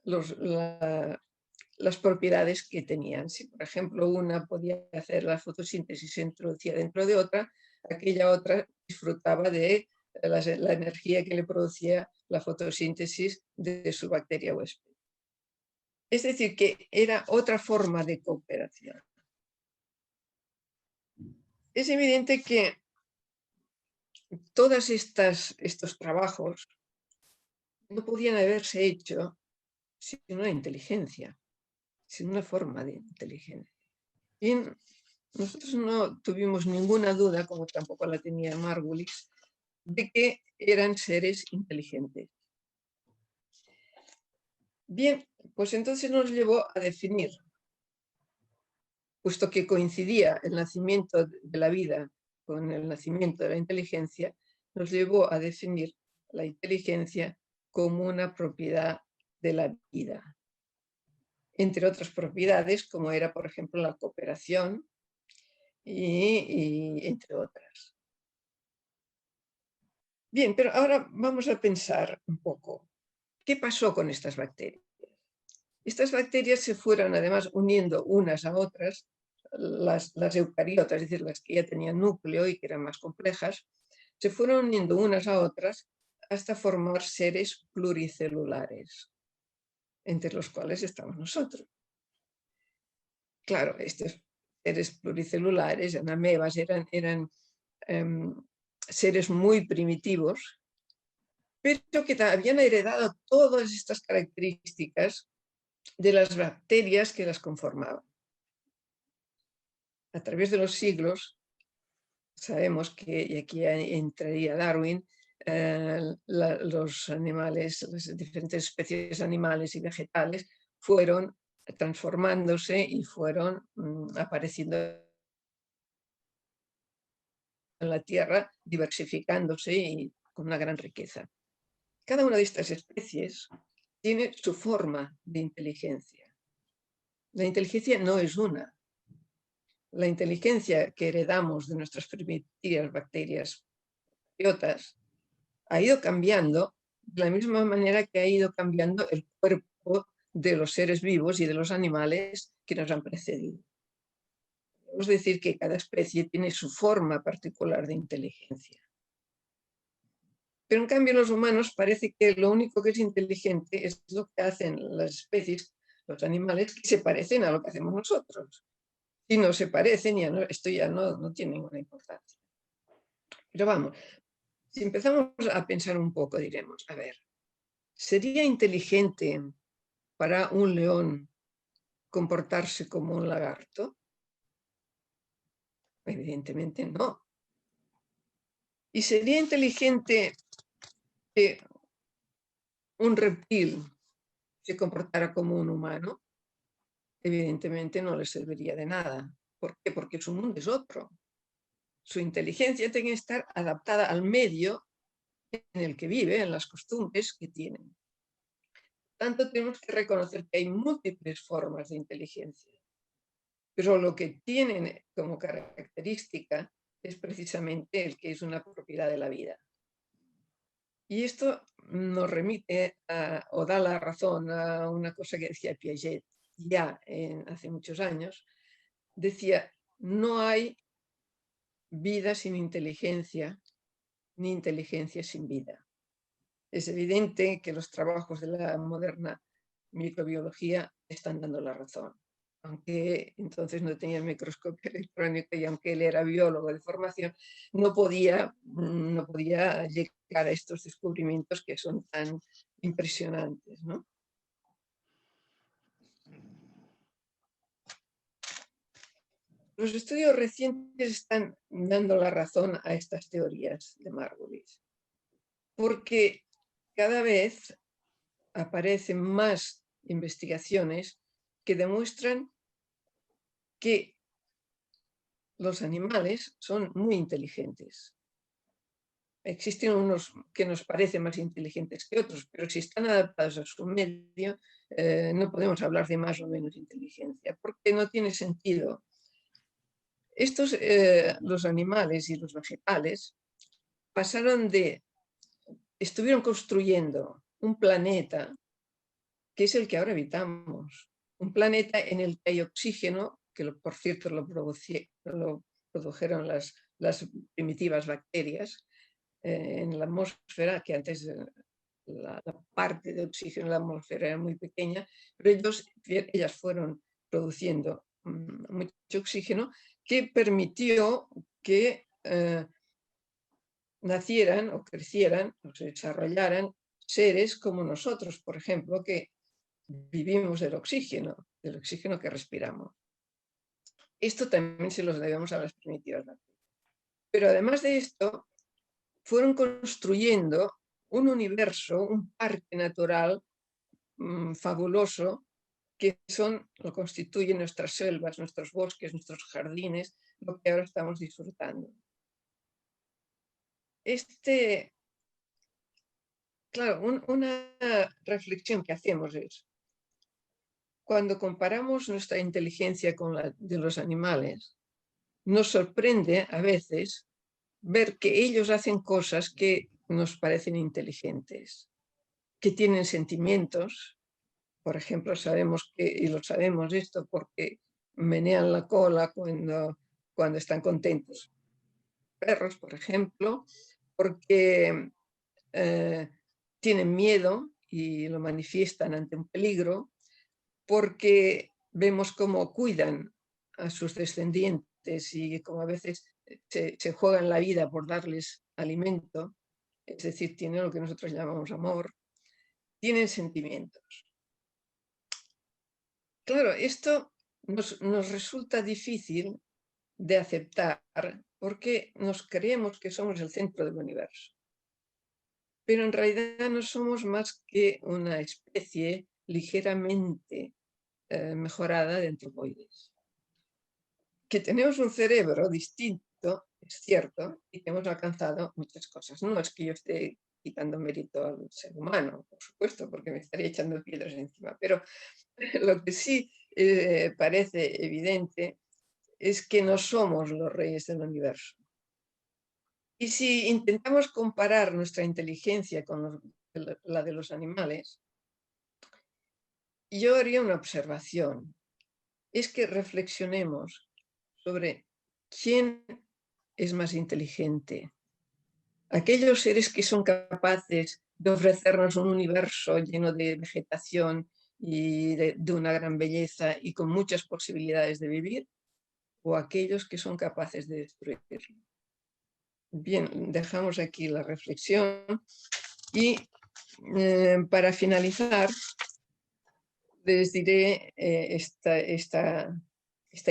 las propiedades que tenían. Si, por ejemplo, una podía hacer la fotosíntesis y se introducía dentro de otra, aquella otra disfrutaba de la energía que le producía la fotosíntesis de su bacteria huésped. Es decir, que era otra forma de cooperación. Es evidente que todos estos trabajos no podían haberse hecho sin una inteligencia, sin una forma de inteligencia. Bien, nosotros no tuvimos ninguna duda, como tampoco la tenía Margulis, de que eran seres inteligentes. Bien, pues entonces nos llevó a definir, puesto que coincidía el nacimiento de la vida con el nacimiento de la inteligencia, nos llevó a definir la inteligencia como una propiedad de la vida, entre otras propiedades, como era, por ejemplo, la cooperación y entre otras. Bien, pero ahora vamos a pensar un poco, ¿qué pasó con estas bacterias? Estas bacterias se fueron además uniendo unas a otras, las eucariotas, es decir, las que ya tenían núcleo y que eran más complejas, se fueron uniendo unas a otras hasta formar seres pluricelulares, entre los cuales estamos nosotros. Claro, estos seres pluricelulares, en amebas, eran seres muy primitivos, pero que habían heredado todas estas características de las bacterias que las conformaban. A través de los siglos, sabemos que, y aquí entraría Darwin, los animales, las diferentes especies animales y vegetales fueron transformándose y fueron apareciendo en la Tierra, diversificándose y con una gran riqueza. Cada una de estas especies tiene su forma de inteligencia. La inteligencia no es una. La inteligencia que heredamos de nuestras primitivas bacterias biotas ha ido cambiando de la misma manera que ha ido cambiando el cuerpo de los seres vivos y de los animales que nos han precedido. Podemos decir que cada especie tiene su forma particular de inteligencia. Pero en cambio los humanos parece que lo único que es inteligente es lo que hacen las especies, los animales, que se parecen a lo que hacemos nosotros. Si no se parecen, esto ya no tiene ninguna importancia. Pero vamos, si empezamos a pensar un poco, diremos, a ver, ¿sería inteligente para un león comportarse como un lagarto? Evidentemente no. ¿Y sería inteligente que un reptil se comportara como un humano? Evidentemente no le serviría de nada. ¿Por qué? Porque su mundo es otro. Su inteligencia tiene que estar adaptada al medio en el que vive, en las costumbres que tienen. Por tanto, tenemos que reconocer que hay múltiples formas de inteligencia, pero lo que tienen como característica es precisamente el que es una propiedad de la vida. Y esto nos remite o da la razón a una cosa que decía Piaget ya hace muchos años. Decía, no hay vida sin inteligencia, ni inteligencia sin vida. Es evidente que los trabajos de la moderna microbiología están dando la razón. Aunque entonces no tenía el microscopio electrónico y aunque él era biólogo de formación, no podía llegar a estos descubrimientos que son tan impresionantes, ¿no? Los estudios recientes están dando la razón a estas teorías de Margulis, porque cada vez aparecen más investigaciones que demuestran que los animales son muy inteligentes. Existen unos que nos parecen más inteligentes que otros, pero si están adaptados a su medio, no podemos hablar de más o menos inteligencia, porque no tiene sentido. Los animales y los vegetales estuvieron construyendo un planeta que es el que ahora habitamos, un planeta en el que hay oxígeno, que por cierto lo produjeron las primitivas bacterias en la atmósfera, que antes la parte de oxígeno en la atmósfera era muy pequeña, pero ellas fueron produciendo mucho oxígeno que permitió que nacieran o crecieran o se desarrollaran seres como nosotros, por ejemplo, que vivimos del oxígeno que respiramos. Esto también se los debemos a las primitivas nativas. Pero además de esto, fueron construyendo un universo, un parque natural fabuloso, que lo constituyen nuestras selvas, nuestros bosques, nuestros jardines, lo que ahora estamos disfrutando. Claro, una reflexión que hacemos es, cuando comparamos nuestra inteligencia con la de los animales, nos sorprende a veces ver que ellos hacen cosas que nos parecen inteligentes, que tienen sentimientos. Por ejemplo, sabemos que, y lo sabemos esto porque menean la cola cuando están contentos. Perros, por ejemplo, porque tienen miedo y lo manifiestan ante un peligro, porque vemos cómo cuidan a sus descendientes y como a veces se juegan la vida por darles alimento, es decir, tienen lo que nosotros llamamos amor, tienen sentimientos. Claro, esto nos resulta difícil de aceptar porque nos creemos que somos el centro del universo. Pero en realidad no somos más que una especie ligeramente mejorada de antropoides. Que tenemos un cerebro distinto, es cierto, y que hemos alcanzado muchas cosas. No es que yo esté quitando mérito al ser humano, por supuesto, porque me estaría echando piedras encima, pero lo que sí parece evidente es que no somos los reyes del universo. Y si intentamos comparar nuestra inteligencia con la de los animales, yo haría una observación. Es que reflexionemos sobre quién es más inteligente. Aquellos seres que son capaces de ofrecernos un universo lleno de vegetación y de una gran belleza y con muchas posibilidades de vivir, o aquellos que son capaces de destruirlo. Bien, dejamos aquí la reflexión y para finalizar les diré esta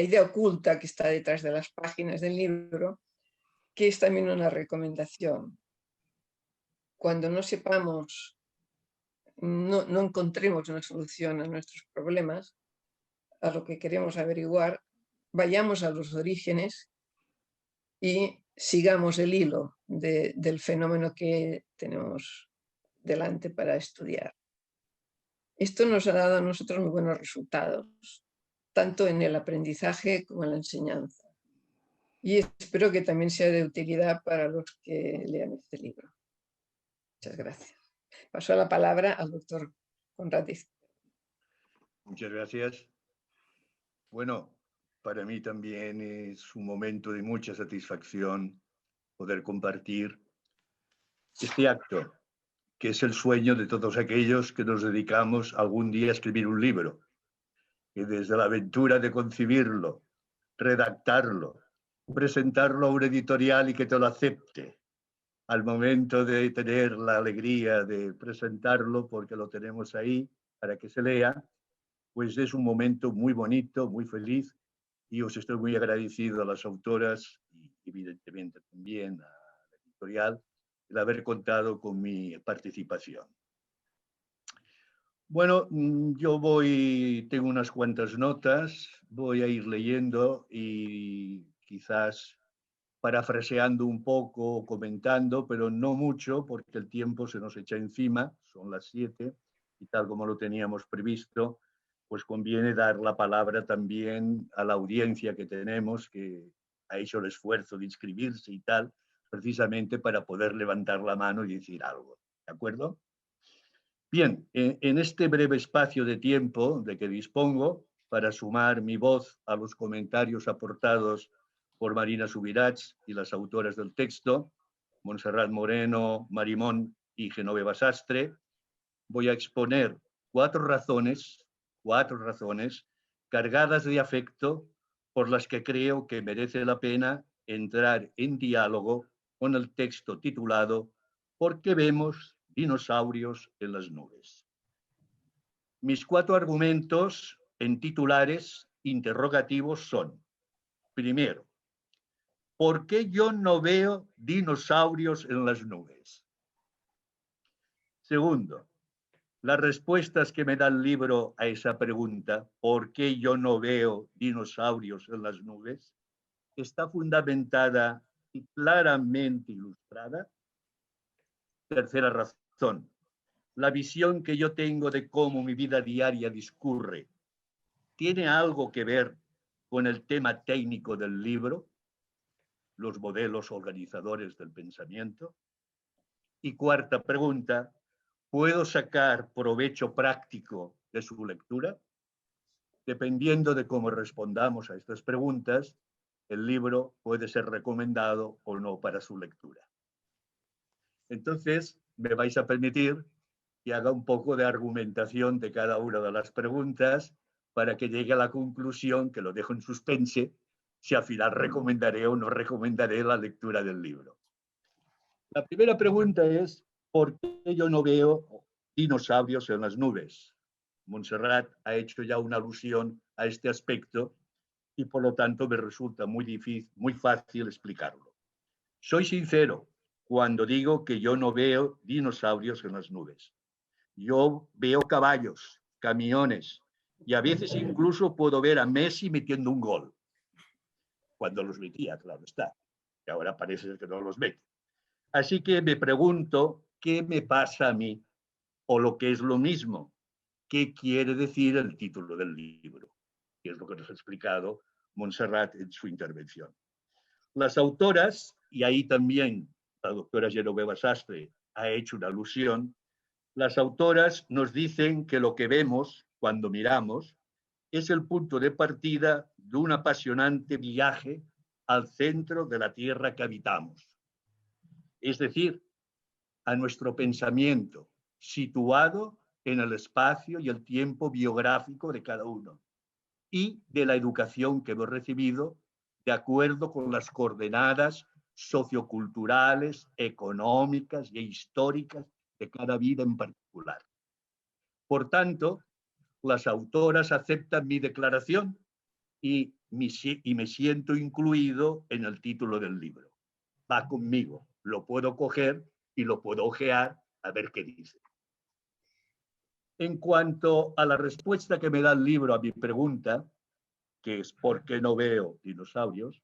idea oculta que está detrás de las páginas del libro, que es también una recomendación. Cuando no sepamos, no encontremos una solución a nuestros problemas, a lo que queremos averiguar, vayamos a los orígenes y sigamos el hilo del fenómeno que tenemos delante para estudiar. Esto nos ha dado a nosotros muy buenos resultados, tanto en el aprendizaje como en la enseñanza. Y espero que también sea de utilidad para los que lean este libro. Muchas gracias. Paso la palabra al doctor Konrad. Muchas gracias. Bueno, para mí también es un momento de mucha satisfacción poder compartir este acto, que es el sueño de todos aquellos que nos dedicamos algún día a escribir un libro. Y desde la aventura de concebirlo, redactarlo, presentarlo a un editorial y que te lo acepte, al momento de tener la alegría de presentarlo porque lo tenemos ahí para que se lea, pues es un momento muy bonito, muy feliz, y os estoy muy agradecido a las autoras y evidentemente también a la editorial el haber contado con mi participación. Bueno, yo tengo unas cuantas notas, voy a ir leyendo y quizás parafraseando un poco, comentando, pero no mucho porque el tiempo se nos echa encima, son las 7 y tal como lo teníamos previsto, pues conviene dar la palabra también a la audiencia que tenemos, que ha hecho el esfuerzo de inscribirse y tal, precisamente para poder levantar la mano y decir algo, ¿de acuerdo? Bien, en este breve espacio de tiempo de que dispongo para sumar mi voz a los comentarios aportados por Marina Subirats y las autoras del texto, Montserrat Moreno, Marimón y Genoveva Sastre, voy a exponer cuatro razones cargadas de afecto por las que creo que merece la pena entrar en diálogo con el texto titulado «Porque vemos dinosaurios en las nubes». Mis cuatro argumentos en titulares interrogativos son: Primero, ¿por qué yo no veo dinosaurios en las nubes? Segundo, las respuestas que me da el libro a esa pregunta, ¿por qué yo no veo dinosaurios en las nubes?, está fundamentada y claramente ilustrada. Tercera razón, la visión que yo tengo de cómo mi vida diaria discurre tiene algo que ver con el tema técnico del libro, los modelos organizadores del pensamiento. Y cuarta pregunta, ¿puedo sacar provecho práctico de su lectura? Dependiendo de cómo respondamos a estas preguntas, el libro puede ser recomendado o no para su lectura. Entonces, me vais a permitir que haga un poco de argumentación de cada una de las preguntas para que llegue a la conclusión, que lo dejo en suspense, si al final recomendaré o no recomendaré la lectura del libro. La primera pregunta es, ¿por qué yo no veo dinosaurios en las nubes? Montserrat ha hecho ya una alusión a este aspecto y por lo tanto me resulta muy fácil explicarlo. Soy sincero cuando digo que yo no veo dinosaurios en las nubes. Yo veo caballos, camiones y a veces incluso puedo ver a Messi metiendo un gol. Cuando los metía, claro está. Y ahora parece que no los mete. Así que me pregunto, ¿qué me pasa a mí? O lo que es lo mismo, ¿qué quiere decir el título del libro? Que es lo que nos ha explicado Montserrat en su intervención. Las autoras, y ahí también la doctora Genoveva Sastre ha hecho una alusión, las autoras nos dicen que lo que vemos cuando miramos es el punto de partida de un apasionante viaje al centro de la tierra que habitamos. Es decir, a nuestro pensamiento, situado en el espacio y el tiempo biográfico de cada uno, y de la educación que hemos recibido de acuerdo con las coordenadas socioculturales, económicas e históricas de cada vida en particular. Por tanto, las autoras aceptan mi declaración y me siento incluido en el título del libro. Va conmigo, lo puedo coger y lo puedo ojear a ver qué dice. En cuanto a la respuesta que me da el libro a mi pregunta, que es ¿por qué no veo dinosaurios?,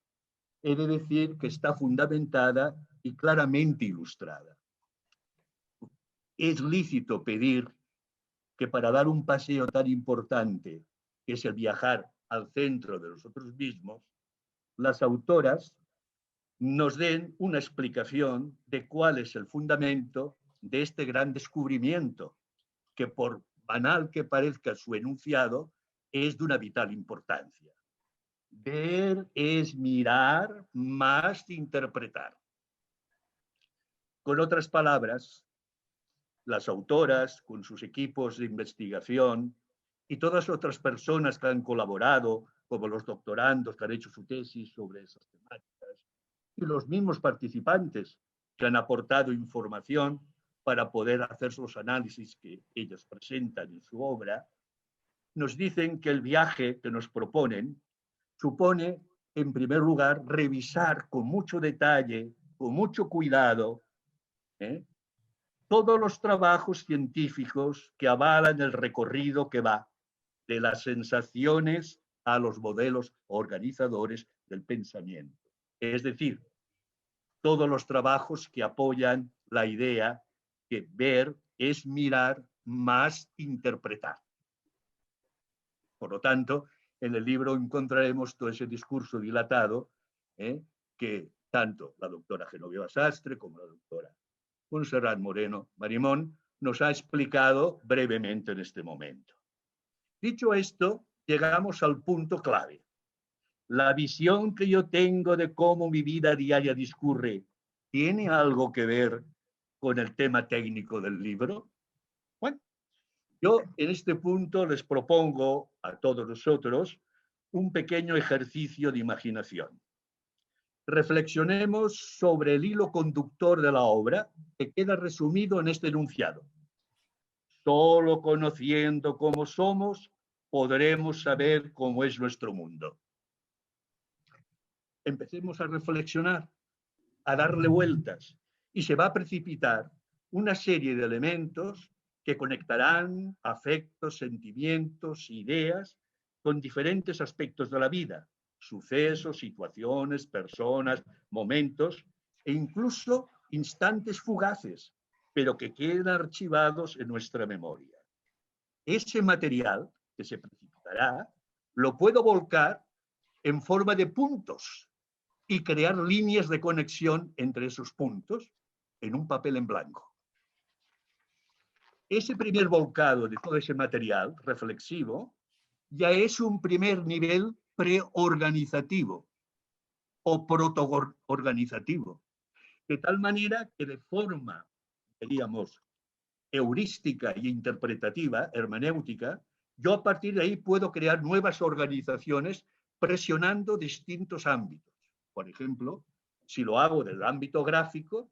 he de decir que está fundamentada y claramente ilustrada. Es lícito pedir que para dar un paseo tan importante, que es el viajar al centro de nosotros mismos, las autoras nos den una explicación de cuál es el fundamento de este gran descubrimiento, que por banal que parezca su enunciado, es de una vital importancia. Ver es mirar más interpretar. Con otras palabras, las autoras, con sus equipos de investigación y todas otras personas que han colaborado, como los doctorandos que han hecho su tesis sobre esas temáticas, y los mismos participantes que han aportado información para poder hacer los análisis que ellos presentan en su obra, nos dicen que el viaje que nos proponen supone, en primer lugar, revisar con mucho detalle, con mucho cuidado, todos los trabajos científicos que avalan el recorrido que va de las sensaciones a los modelos organizadores del pensamiento. Es decir, todos los trabajos que apoyan la idea que ver es mirar más interpretar. Por lo tanto, en el libro encontraremos todo ese discurso dilatado que tanto la doctora Genoveva Sastre como la doctora Montserrat Moreno Marimón nos ha explicado brevemente en este momento. Dicho esto, llegamos al punto clave. La visión que yo tengo de cómo mi vida diaria discurre, ¿tiene algo que ver con el tema técnico del libro? Bueno, yo en este punto les propongo a todos nosotros un pequeño ejercicio de imaginación. Reflexionemos sobre el hilo conductor de la obra que queda resumido en este enunciado. Solo conociendo cómo somos podremos saber cómo es nuestro mundo. empecemos a reflexionar, a darle vueltas, y se va a precipitar una serie de elementos que conectarán afectos, sentimientos, ideas con diferentes aspectos de la vida, sucesos, situaciones, personas, momentos e incluso instantes fugaces, pero que quedan archivados en nuestra memoria. Ese material que se precipitará lo puedo volcar en forma de puntos y crear líneas de conexión entre esos puntos en un papel en blanco. Ese primer volcado de todo ese material reflexivo ya es un primer nivel preorganizativo o protoorganizativo, de tal manera que de forma, diríamos, heurística e interpretativa, hermenéutica, yo a partir de ahí puedo crear nuevas organizaciones presionando distintos ámbitos. Por ejemplo, si lo hago del ámbito gráfico,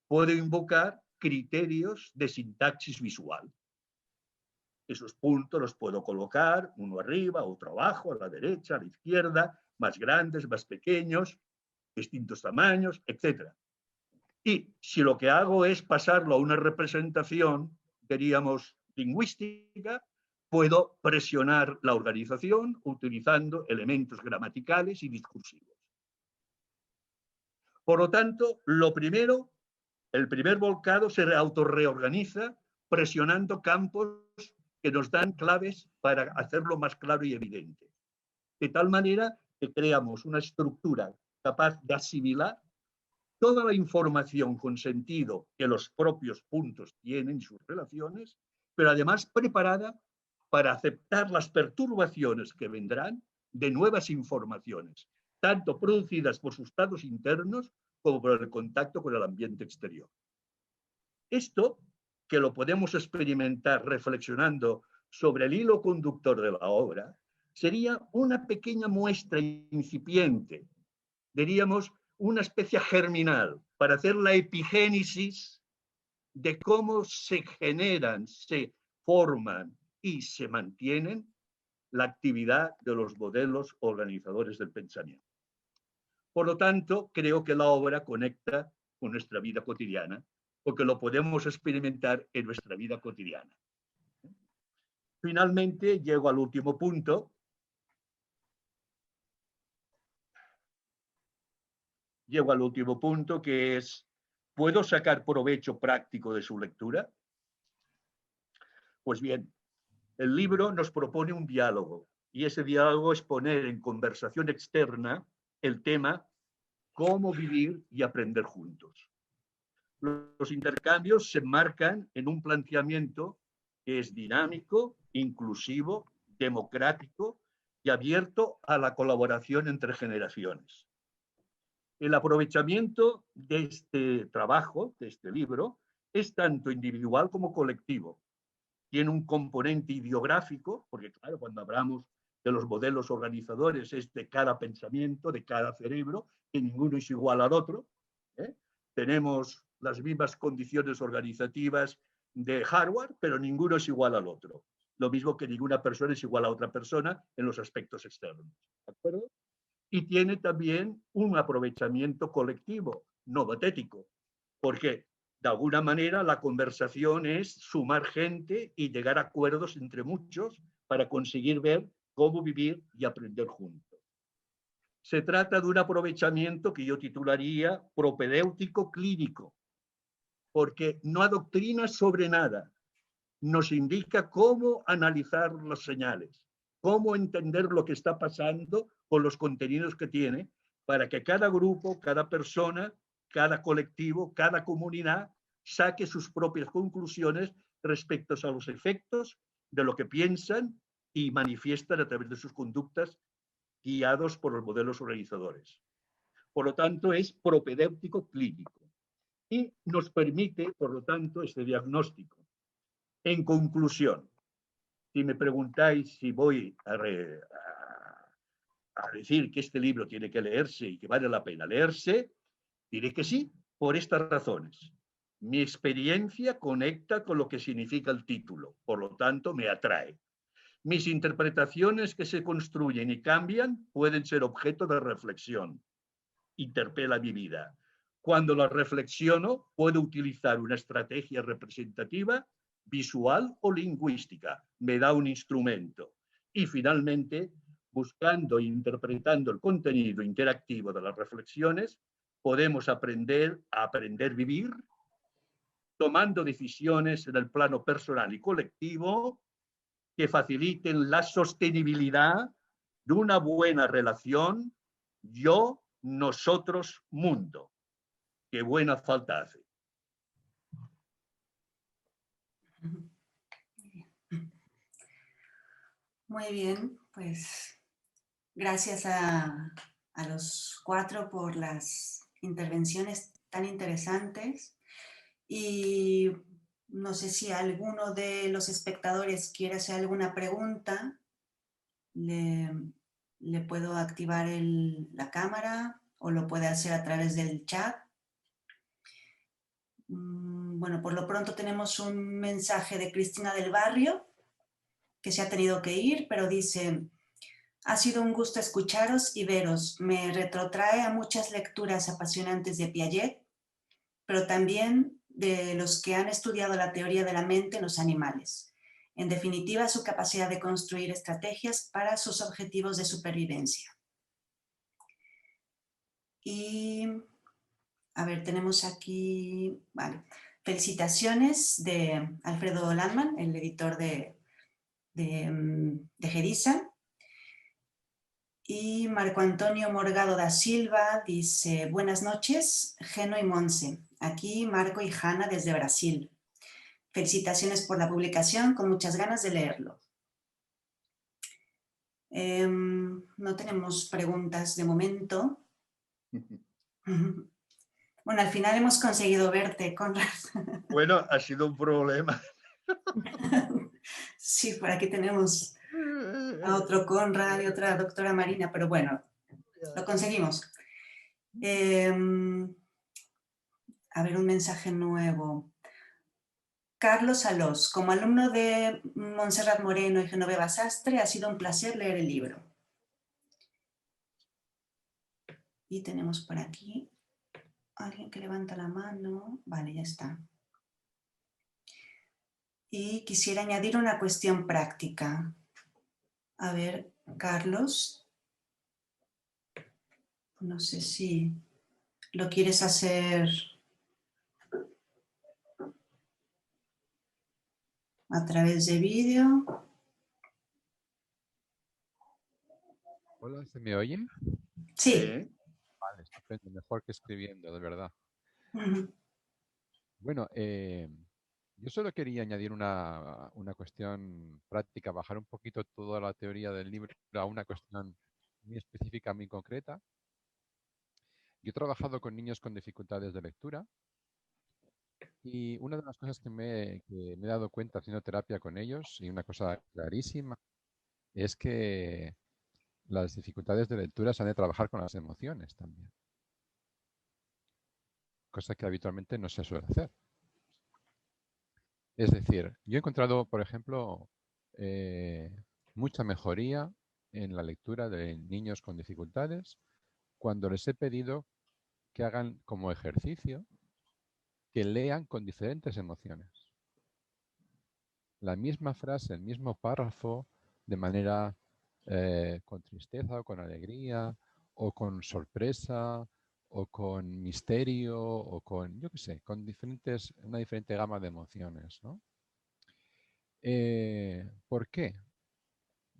puedo invocar criterios de sintaxis visual. Esos puntos los puedo colocar uno arriba, otro abajo, a la derecha, a la izquierda, más grandes, más pequeños, distintos tamaños, etc. Y si lo que hago es pasarlo a una representación, diríamos, lingüística, puedo presionar la organización utilizando elementos gramaticales y discursivos. Por lo tanto, el primer volcado se autorreorganiza presionando campos que nos dan claves para hacerlo más claro y evidente. De tal manera que creamos una estructura capaz de asimilar toda la información con sentido que los propios puntos tienen y sus relaciones, pero además preparada para aceptar las perturbaciones que vendrán de nuevas informaciones, tanto producidas por sus estados internos como por el contacto con el ambiente exterior. Esto, que lo podemos experimentar reflexionando sobre el hilo conductor de la obra, sería una pequeña muestra incipiente, diríamos, una especie germinal para hacer la epigénesis de cómo se generan, se forman y se mantienen la actividad de los modelos organizadores del pensamiento. Por lo tanto, creo que la obra conecta con nuestra vida cotidiana, porque lo podemos experimentar en nuestra vida cotidiana. Finalmente, llego al último punto. Llego al último punto, que es, ¿puedo sacar provecho práctico de su lectura? Pues bien, el libro nos propone un diálogo, y ese diálogo es poner en conversación externa el tema cómo vivir y aprender juntos. Los intercambios se enmarcan en un planteamiento que es dinámico, inclusivo, democrático y abierto a la colaboración entre generaciones. El aprovechamiento de este trabajo, de este libro, es tanto individual como colectivo. Tiene un componente ideográfico, porque claro, cuando hablamos de los modelos organizadores es de cada pensamiento, de cada cerebro, que ninguno es igual al otro. Tenemos las mismas condiciones organizativas de hardware, pero ninguno es igual al otro. Lo mismo que ninguna persona es igual a otra persona en los aspectos externos. ¿De acuerdo? Y tiene también un aprovechamiento colectivo, no patético, porque de alguna manera la conversación es sumar gente y llegar a acuerdos entre muchos para conseguir ver cómo vivir y aprender juntos. Se trata de un aprovechamiento que yo titularía propedéutico clínico, porque no adoctrina sobre nada, nos indica cómo analizar las señales, cómo entender lo que está pasando con los contenidos que tiene, para que cada grupo, cada persona, cada colectivo, cada comunidad saque sus propias conclusiones respecto a los efectos de lo que piensan y manifiestan a través de sus conductas guiados por los modelos organizadores. Por lo tanto, es propedéutico clínico y nos permite, por lo tanto, este diagnóstico. En conclusión, si me preguntáis si voy a decir que este libro tiene que leerse y que vale la pena leerse, diré que sí, por estas razones. Mi experiencia conecta con lo que significa el título, por lo tanto me atrae. Mis interpretaciones que se construyen y cambian pueden ser objeto de reflexión. interpela mi vida. Cuando la reflexiono, puedo utilizar una estrategia representativa, visual o lingüística. Me da un instrumento. Y finalmente, buscando e interpretando el contenido interactivo de las reflexiones, podemos aprender a aprender a vivir, tomando decisiones en el plano personal y colectivo que faciliten la sostenibilidad de una buena relación yo, nosotros, mundo. Qué buena falta hace. Muy bien, pues gracias a los 4 por las intervenciones tan interesantes. Y no sé si alguno de los espectadores quiere hacer alguna pregunta. Le puedo activar la cámara o lo puede hacer a través del chat. Bueno, por lo pronto tenemos un mensaje de Cristina del Barrio, que se ha tenido que ir, pero dice: ha sido un gusto escucharos y veros. Me retrotrae a muchas lecturas apasionantes de Piaget, pero también de los que han estudiado la teoría de la mente en los animales. En definitiva, su capacidad de construir estrategias para sus objetivos de supervivencia. Y, a ver, tenemos aquí, vale, felicitaciones de Alfredo Landman, el editor de Gedisa. Y Marco Antonio Morgado da Silva dice: buenas noches, Geno y Monse. Aquí Marco y Hanna desde Brasil. Felicitaciones por la publicación, con muchas ganas de leerlo. No tenemos preguntas de momento. Bueno, al final hemos conseguido verte, Conrad. Bueno, ha sido un problema. Sí, por aquí tenemos a otro Conrad y otra doctora Marina, pero bueno, lo conseguimos. A ver, un mensaje nuevo. Carlos Alós, como alumno de Montserrat Moreno y Genoveva Sastre, ha sido un placer leer el libro. Y tenemos por aquí alguien que levanta la mano. Vale, ya está. Y quisiera añadir una cuestión práctica. A ver, Carlos, no sé si lo quieres hacer a través de vídeo. Hola, ¿se me oye? Sí. Vale, estupendo, mejor que escribiendo, de verdad. Uh-huh. Bueno, yo solo quería añadir una cuestión práctica, bajar un poquito toda la teoría del libro a una cuestión muy específica, muy concreta. Yo he trabajado con niños con dificultades de lectura y una de las cosas que me he dado cuenta haciendo terapia con ellos, y una cosa clarísima, es que las dificultades de lectura se han de trabajar con las emociones también, cosa que habitualmente no se suele hacer. Es decir, yo he encontrado, por ejemplo, mucha mejoría en la lectura de niños con dificultades cuando les he pedido que hagan como ejercicio, que lean con diferentes emociones. La misma frase, el mismo párrafo, de manera con tristeza o con alegría, o con sorpresa, o con misterio, o con, yo qué sé, con una diferente gama de emociones, ¿no? ¿Por qué?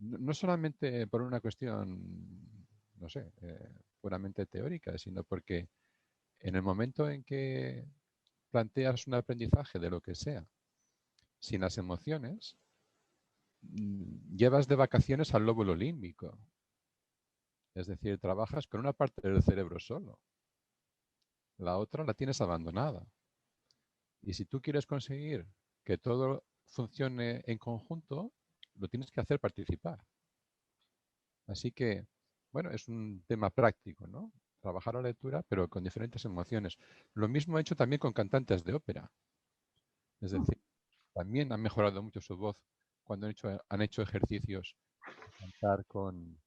No solamente por una cuestión, no sé, puramente teórica, sino porque en el momento en que planteas un aprendizaje de lo que sea, sin las emociones, llevas de vacaciones al lóbulo límbico. Es decir, trabajas con una parte del cerebro solo. La otra la tienes abandonada. Y si tú quieres conseguir que todo funcione en conjunto, lo tienes que hacer participar. Así que, bueno, es un tema práctico, ¿no? Trabajar la lectura, pero con diferentes emociones. Lo mismo he hecho también con cantantes de ópera. Es decir, también han mejorado mucho su voz cuando han hecho ejercicios de cantar con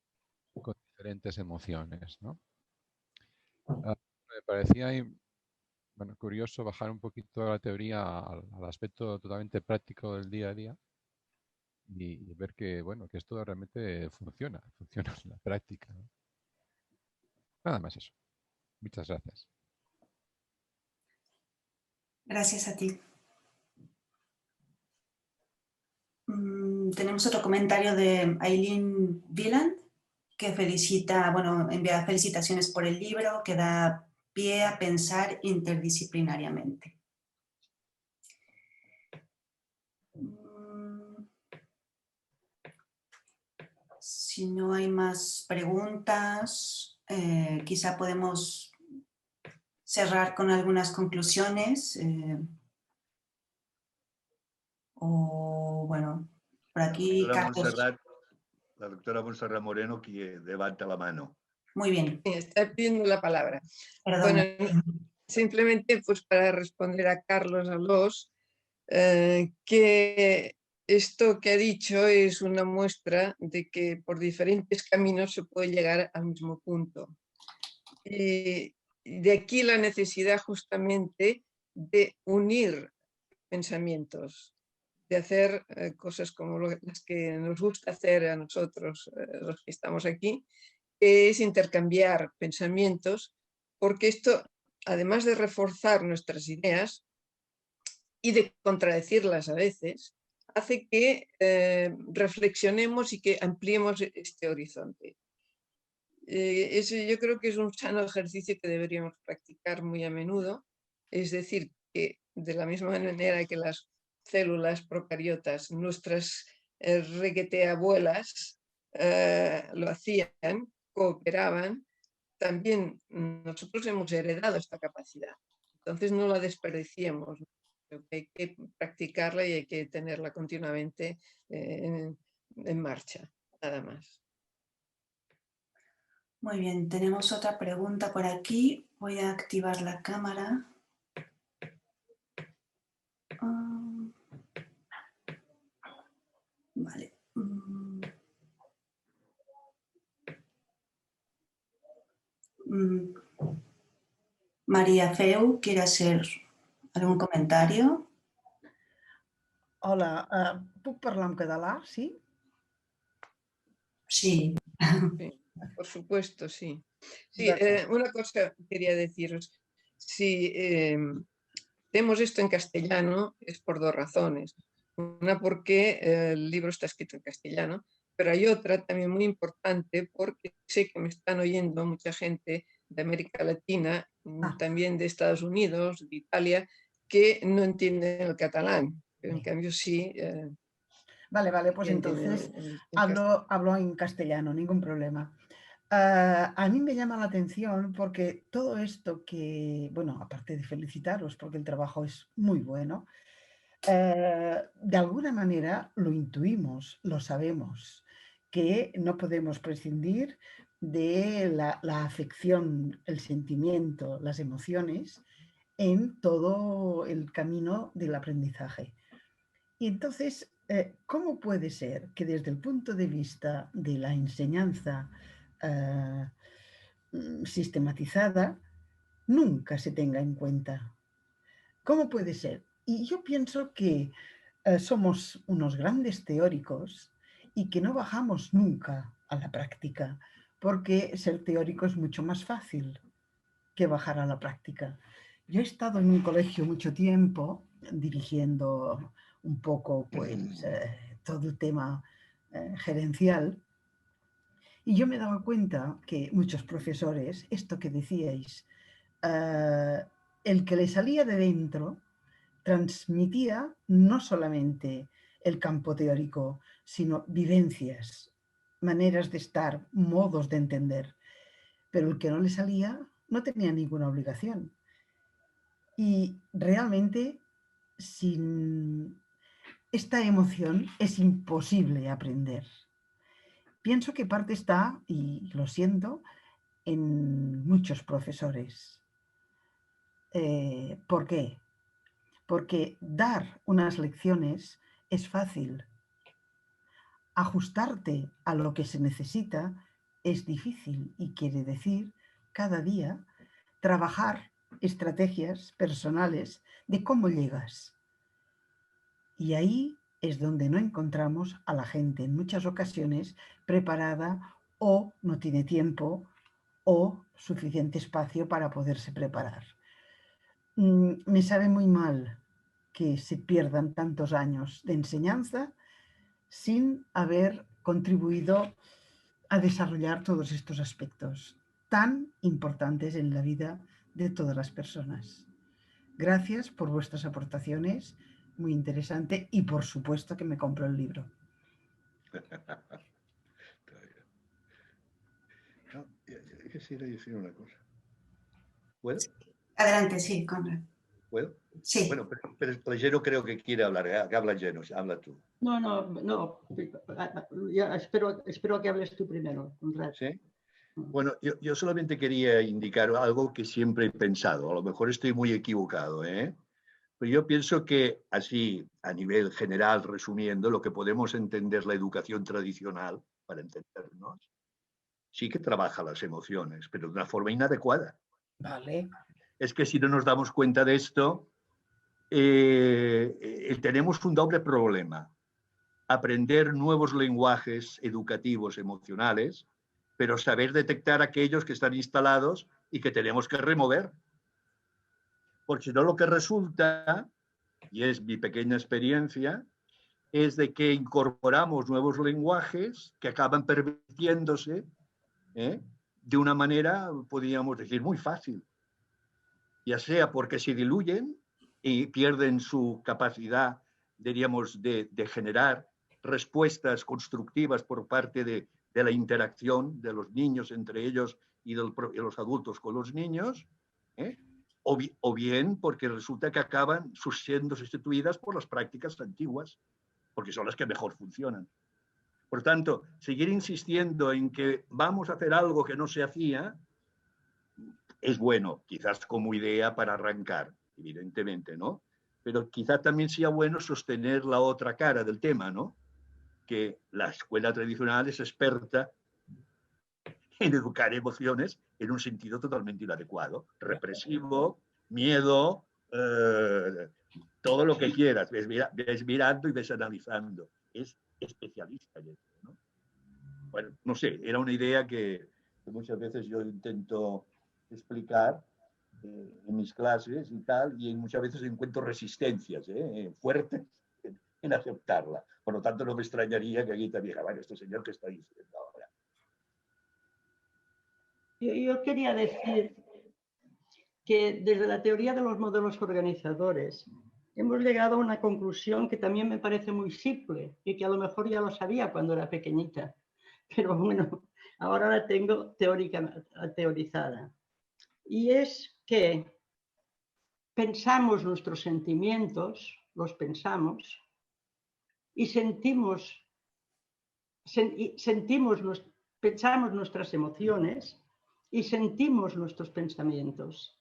diferentes emociones, ¿no? Me parecía bueno, curioso bajar un poquito la teoría al aspecto totalmente práctico del día a día y ver que, bueno, que esto realmente funciona en la práctica, ¿no? Nada más eso. Muchas gracias. Gracias a ti. Tenemos otro comentario de Aileen Wieland, que felicita, bueno, envía felicitaciones por el libro, que da pie a pensar interdisciplinariamente. Si no hay más preguntas, quizá podemos cerrar con algunas conclusiones. O bueno, por aquí Carlos. La doctora Montserrat Moreno, que levanta la mano. Muy bien. Está pidiendo la palabra. Perdona. Bueno, simplemente pues para responder a Carlos Alós, que esto que ha dicho es una muestra de que por diferentes caminos se puede llegar al mismo punto. Y de aquí la necesidad justamente de unir pensamientos, de hacer cosas como las que nos gusta hacer a nosotros, los que estamos aquí, que es intercambiar pensamientos, porque esto, además de reforzar nuestras ideas y de contradecirlas a veces, hace que reflexionemos y que ampliemos este horizonte. Yo creo que es un sano ejercicio que deberíamos practicar muy a menudo, es decir, que de la misma manera que las células procariotas, nuestras regueteabuelas lo hacían, cooperaban, también nosotros hemos heredado esta capacidad. Entonces no la desperdiciemos, creo que hay que practicarla y hay que tenerla continuamente en marcha, nada más. Muy bien, tenemos otra pregunta por aquí. Voy a activar la cámara. Vale. María Feu, ¿quiere hacer algún comentario? Hola, puc parlar en català, sí? Sí. Sí, por supuesto, sí. Sí, D'acord. una cosa quería deciros. Si vemos esto en castellano es por dos razones. Una porque el libro está escrito en castellano, pero hay otra también muy importante porque sé que me están oyendo mucha gente de América Latina, también de Estados Unidos, de Italia, que no entienden el catalán, pero en cambio sí. Vale, pues entonces hablo en castellano, ningún problema. A mí me llama la atención porque todo esto que, bueno, aparte de felicitaros porque el trabajo es muy bueno, de alguna manera lo intuimos, lo sabemos, que no podemos prescindir de la afección, el sentimiento, las emociones en todo el camino del aprendizaje. Y entonces, ¿cómo puede ser que desde el punto de vista de la enseñanza sistematizada nunca se tenga en cuenta? ¿Cómo puede ser? Y yo pienso que somos unos grandes teóricos y que no bajamos nunca a la práctica, porque ser teórico es mucho más fácil que bajar a la práctica. Yo he estado en un colegio mucho tiempo dirigiendo un poco pues, todo el tema gerencial y yo me daba cuenta que muchos profesores, esto que decíais, el que le salía de dentro transmitía no solamente el campo teórico, sino vivencias, maneras de estar, modos de entender. Pero el que no le salía no tenía ninguna obligación. Y realmente sin esta emoción es imposible aprender. Pienso que parte está, y lo siento, en muchos profesores. ¿Por qué? Porque dar unas lecciones es fácil. Ajustarte a lo que se necesita es difícil y quiere decir cada día trabajar estrategias personales de cómo llegas. Y ahí es donde no encontramos a la gente en muchas ocasiones preparada o no tiene tiempo o suficiente espacio para poderse preparar. Me sabe muy mal que se pierdan tantos años de enseñanza sin haber contribuido a desarrollar todos estos aspectos tan importantes en la vida de todas las personas. Gracias por vuestras aportaciones, muy interesante, y por supuesto que me compro el libro. No, quisiera decir una cosa. ¿Puedo? Adelante, sí, Conrad. ¿Puedo? Sí. Bueno, pero Lleno creo que quiere hablar. Que habla Lleno, habla tú. No. Ya, espero que hables tú primero, Conrad. ¿Sí? Bueno, yo solamente quería indicar algo que siempre he pensado. A lo mejor estoy muy equivocado, ¿eh? Pero yo pienso que así, a nivel general, resumiendo, lo que podemos entender la educación tradicional, para entendernos, sí que trabaja las emociones, pero de una forma inadecuada. Vale. Es que si no nos damos cuenta de esto, tenemos un doble problema. Aprender nuevos lenguajes educativos, emocionales, pero saber detectar aquellos que están instalados y que tenemos que remover. Porque si no, lo que resulta, y es mi pequeña experiencia, es de que incorporamos nuevos lenguajes que acaban permitiéndose de una manera, podríamos decir, muy fácil. Ya sea porque se diluyen y pierden su capacidad, diríamos, de generar respuestas constructivas por parte de la interacción de los niños entre ellos y de los adultos con los niños, o bien porque resulta que acaban siendo sustituidas por las prácticas antiguas, porque son las que mejor funcionan. Por tanto, seguir insistiendo en que vamos a hacer algo que no se hacía es bueno, quizás como idea para arrancar, evidentemente, ¿no? Pero quizás también sea bueno sostener la otra cara del tema, ¿no? Que la escuela tradicional es experta en educar emociones en un sentido totalmente inadecuado, represivo, miedo, todo lo que quieras, ves mirando y ves analizando. Es especialista en eso, ¿no? Bueno, no sé, era una idea que muchas veces yo intento explicar en mis clases y tal, y muchas veces encuentro resistencias fuertes en aceptarla. Por lo tanto, no me extrañaría que aquí también, bueno, este señor que está diciendo ahora. Yo quería decir que desde la teoría de los modelos organizadores hemos llegado a una conclusión que también me parece muy simple y que a lo mejor ya lo sabía cuando era pequeñita, pero bueno, ahora la tengo teorizada. Y es que pensamos nuestros sentimientos, los pensamos, y pensamos nuestras emociones y sentimos nuestros pensamientos.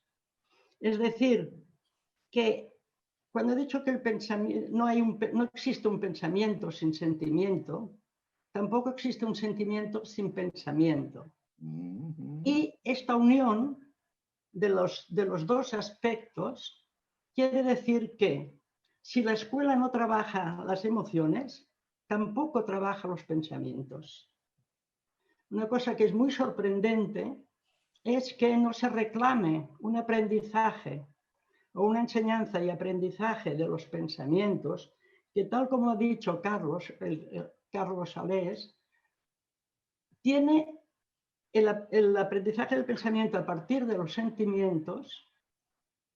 Es decir, que cuando he dicho que el pensamiento, no existe un pensamiento sin sentimiento, tampoco existe un sentimiento sin pensamiento. Y esta unión de los dos aspectos quiere decir que si la escuela no trabaja las emociones, tampoco trabaja los pensamientos. Una cosa que es muy sorprendente es que no se reclame un aprendizaje o una enseñanza y aprendizaje de los pensamientos, que tal como ha dicho Carlos Salés, tiene el aprendizaje del pensamiento a partir de los sentimientos,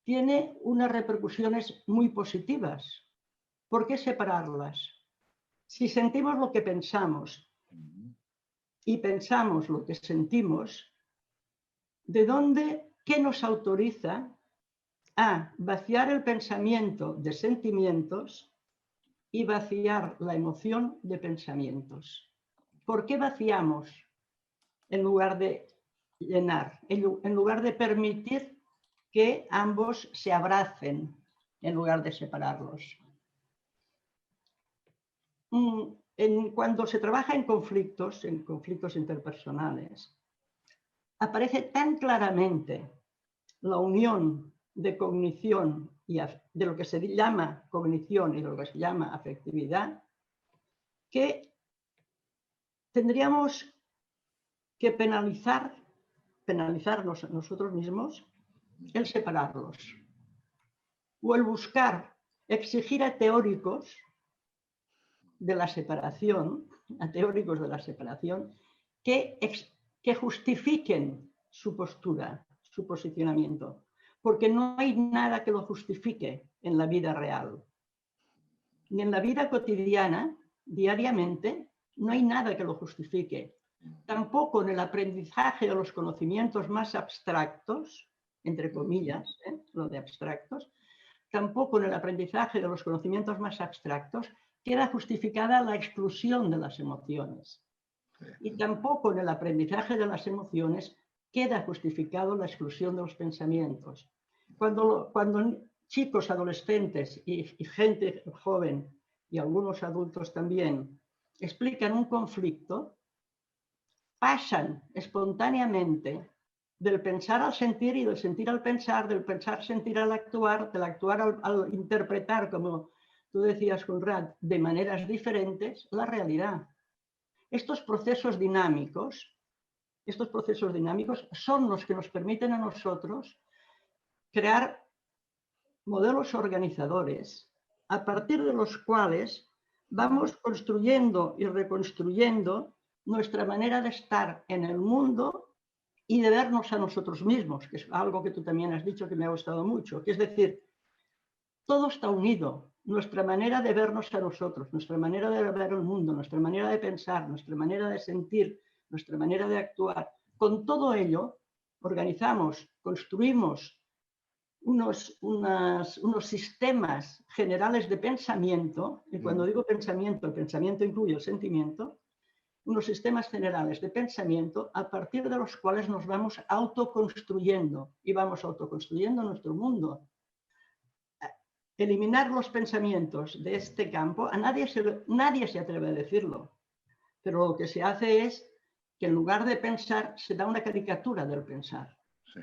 tiene unas repercusiones muy positivas. ¿Por qué separarlas? Si sentimos lo que pensamos y pensamos lo que sentimos, ¿qué nos autoriza a vaciar el pensamiento de sentimientos y vaciar la emoción de pensamientos? ¿Por qué vaciamos en lugar de llenar, en lugar de permitir que ambos se abracen en lugar de separarlos? Cuando se trabaja en conflictos interpersonales, aparece tan claramente la unión de cognición y de lo que se llama cognición y de lo que se llama afectividad, que tendríamos que penalizarnos a nosotros mismos el separarlos o el buscar, exigir a teóricos de la separación, que justifiquen su postura, su posicionamiento, porque no hay nada que lo justifique en la vida real. Ni en la vida cotidiana, diariamente, no hay nada que lo justifique. Tampoco en el aprendizaje de los conocimientos más abstractos, entre comillas, lo de abstractos, tampoco en el aprendizaje de los conocimientos más abstractos queda justificada la exclusión de las emociones. Y tampoco en el aprendizaje de las emociones queda justificado la exclusión de los pensamientos. Cuando chicos, adolescentes y gente joven y algunos adultos también explican un conflicto, pasan espontáneamente del pensar al sentir y del sentir al pensar, del pensar sentir al actuar, del actuar al interpretar, como tú decías, Conrad, de maneras diferentes, la realidad. Estos procesos dinámicos son los que nos permiten a nosotros crear modelos organizadores a partir de los cuales vamos construyendo y reconstruyendo nuestra manera de estar en el mundo y de vernos a nosotros mismos, que es algo que tú también has dicho que me ha gustado mucho, que es decir, todo está unido. Nuestra manera de vernos a nosotros, nuestra manera de ver el mundo, nuestra manera de pensar, nuestra manera de sentir, nuestra manera de actuar. Con todo ello, organizamos, construimos unos sistemas generales de pensamiento, y cuando digo pensamiento, el pensamiento incluye el sentimiento, unos sistemas generales de pensamiento a partir de los cuales nos vamos autoconstruyendo y vamos autoconstruyendo nuestro mundo. Eliminar los pensamientos de este campo, nadie se atreve a decirlo, pero lo que se hace es que en lugar de pensar se da una caricatura del pensar. Sí.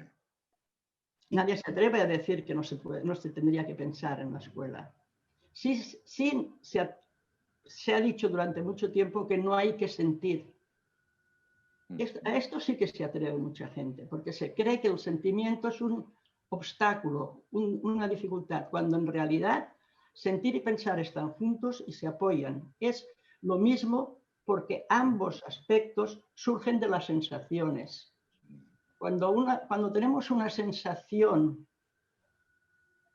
Nadie se atreve a decir que no se tendría que pensar en la escuela. Sí, se ha dicho durante mucho tiempo que no hay que sentir. A esto sí que se atreve mucha gente, porque se cree que el sentimiento es un obstáculo, una dificultad, cuando en realidad sentir y pensar están juntos y se apoyan. Es lo mismo porque ambos aspectos surgen de las sensaciones. Cuando tenemos una sensación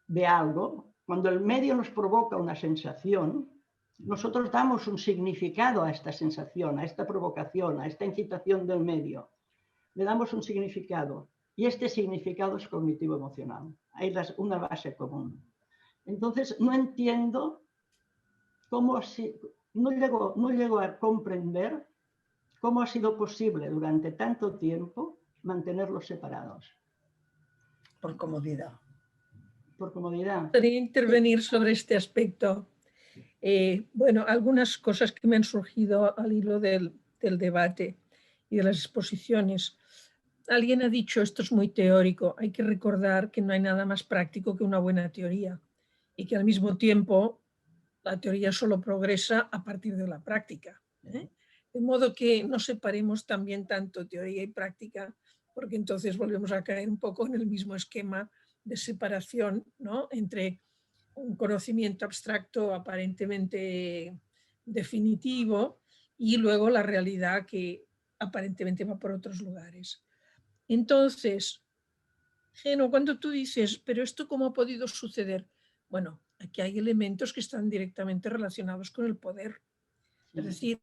de algo, cuando el medio nos provoca una sensación, nosotros damos un significado a esta sensación, a esta provocación, a esta incitación del medio. Le damos un significado y este significado es cognitivo-emocional. Hay una base común. Entonces, no entiendo cómo no llego a comprender cómo ha sido posible durante tanto tiempo mantenerlos separados. Por comodidad. Por comodidad. Quería intervenir sobre este aspecto. Bueno, algunas cosas que me han surgido al hilo del debate y de las exposiciones. Alguien ha dicho, esto es muy teórico, hay que recordar que no hay nada más práctico que una buena teoría y que al mismo tiempo la teoría solo progresa a partir de la práctica. De modo que no separemos también tanto teoría y práctica, porque entonces volvemos a caer un poco en el mismo esquema de separación, ¿no?, entre un conocimiento abstracto aparentemente definitivo y luego la realidad que aparentemente va por otros lugares. Entonces, Geno, cuando tú dices, pero ¿esto cómo ha podido suceder? Bueno, aquí hay elementos que están directamente relacionados con el poder. Es decir,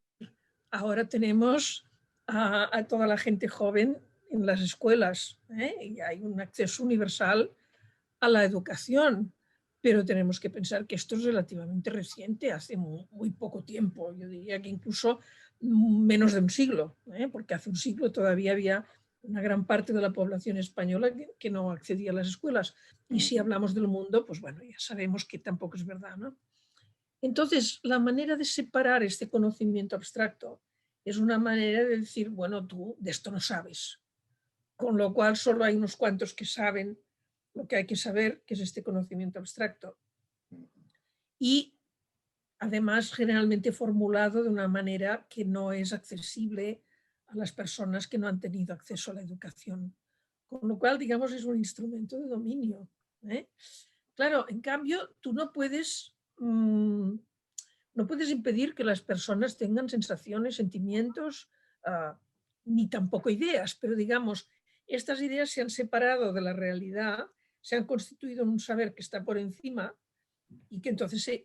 ahora tenemos a toda la gente joven en las escuelas, y hay un acceso universal a la educación, pero tenemos que pensar que esto es relativamente reciente, hace muy poco tiempo, yo diría que incluso menos de un siglo, porque hace un siglo todavía había una gran parte de la población española que no accedía a las escuelas. Y si hablamos del mundo, pues bueno, ya sabemos que tampoco es verdad, ¿no? Entonces, la manera de separar este conocimiento abstracto es una manera de decir, bueno, tú de esto no sabes, con lo cual solo hay unos cuantos que saben lo que hay que saber, que es este conocimiento abstracto. Y además generalmente formulado de una manera que no es accesible a las personas que no han tenido acceso a la educación. Con lo cual, digamos, es un instrumento de dominio. Claro, en cambio, tú no puedes impedir que las personas tengan sensaciones, sentimientos, ni tampoco ideas, pero digamos, estas ideas se han separado de la realidad, se han constituido en un saber que está por encima y que entonces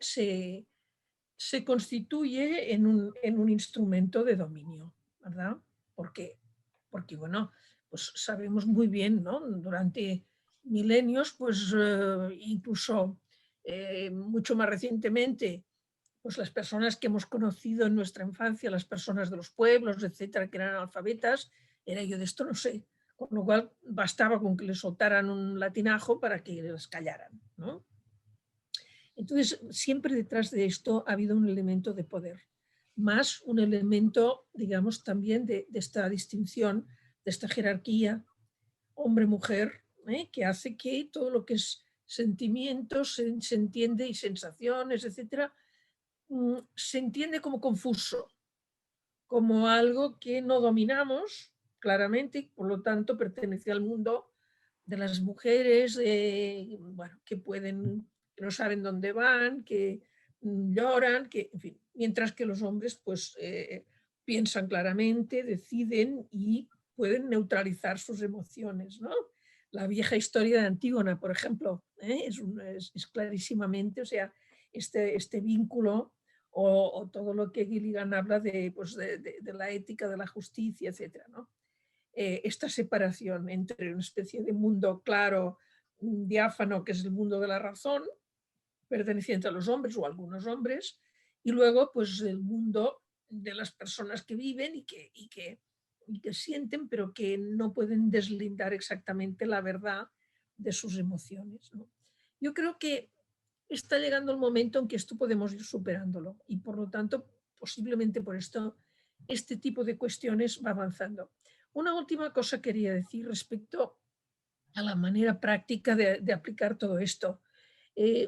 se constituye en un instrumento de dominio, ¿verdad? Porque, bueno, pues sabemos muy bien, ¿no? Durante milenios, pues incluso mucho más recientemente, pues las personas que hemos conocido en nuestra infancia, las personas de los pueblos, etcétera, que eran analfabetas, era yo de esto no sé, con lo cual bastaba con que les soltaran un latinajo para que les callaran, ¿no? Entonces, siempre detrás de esto ha habido un elemento de poder, más un elemento, digamos, también de esta distinción, de esta jerarquía hombre-mujer, que hace que todo lo que es sentimientos, se entiende, y sensaciones, etcétera, se entiende como confuso, como algo que no dominamos claramente, por lo tanto pertenece al mundo de las mujeres, bueno, que no saben dónde van, que lloran, que, en fin, mientras que los hombres pues piensan claramente, deciden y pueden neutralizar sus emociones, ¿no? La vieja historia de Antígona, por ejemplo, es clarísimamente, o sea, este vínculo o todo lo que Gilligan habla pues de la ética, de la justicia, etcétera, ¿no? Esta separación entre una especie de mundo claro, diáfano, que es el mundo de la razón, perteneciente a los hombres o a algunos hombres, y luego pues el mundo de las personas que viven y que sienten, pero que no pueden deslindar exactamente la verdad de sus emociones, ¿no? Yo creo que está llegando el momento en que esto podemos ir superándolo y por lo tanto posiblemente por esto este tipo de cuestiones va avanzando. Una última cosa quería decir respecto a la manera práctica de aplicar todo esto.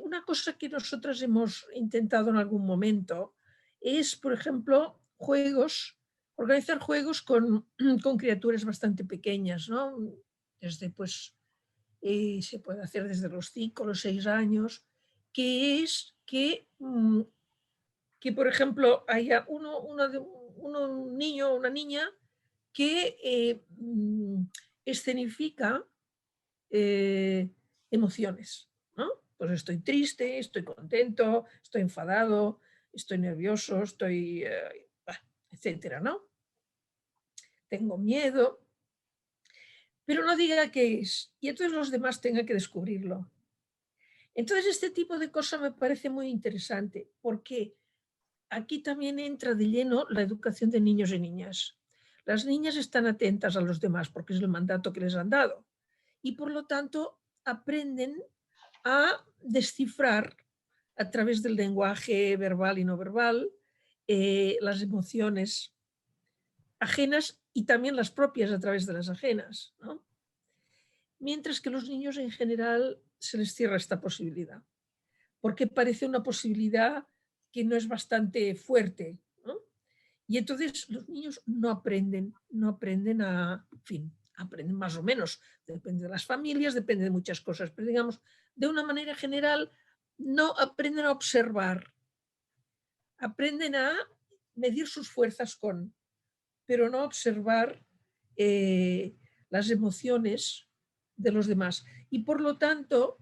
Una cosa que nosotros hemos intentado en algún momento es, por ejemplo, organizar juegos con criaturas bastante pequeñas, ¿no? Desde, pues, se puede hacer desde los 5 o los 6 años, que es que, por ejemplo, haya un niño o una niña que escenifica emociones, ¿no? Pues estoy triste, estoy contento, estoy enfadado, estoy nervioso, etcétera, ¿no? Tengo miedo, pero no diga qué es, y entonces los demás tengan que descubrirlo. Entonces este tipo de cosa me parece muy interesante, porque aquí también entra de lleno la educación de niños y niñas. Las niñas están atentas a los demás porque es el mandato que les han dado y por lo tanto aprenden a descifrar a través del lenguaje verbal y no verbal las emociones ajenas y también las propias a través de las ajenas, ¿no? Mientras que los niños en general se les cierra esta posibilidad, porque parece una posibilidad que no es bastante fuerte, ¿no? Y entonces los niños no aprenden en fin, aprenden más o menos, depende de las familias, depende de muchas cosas, pero digamos, de una manera general, no aprenden a observar, aprenden a medir sus fuerzas pero no observar las emociones de los demás. Y por lo tanto,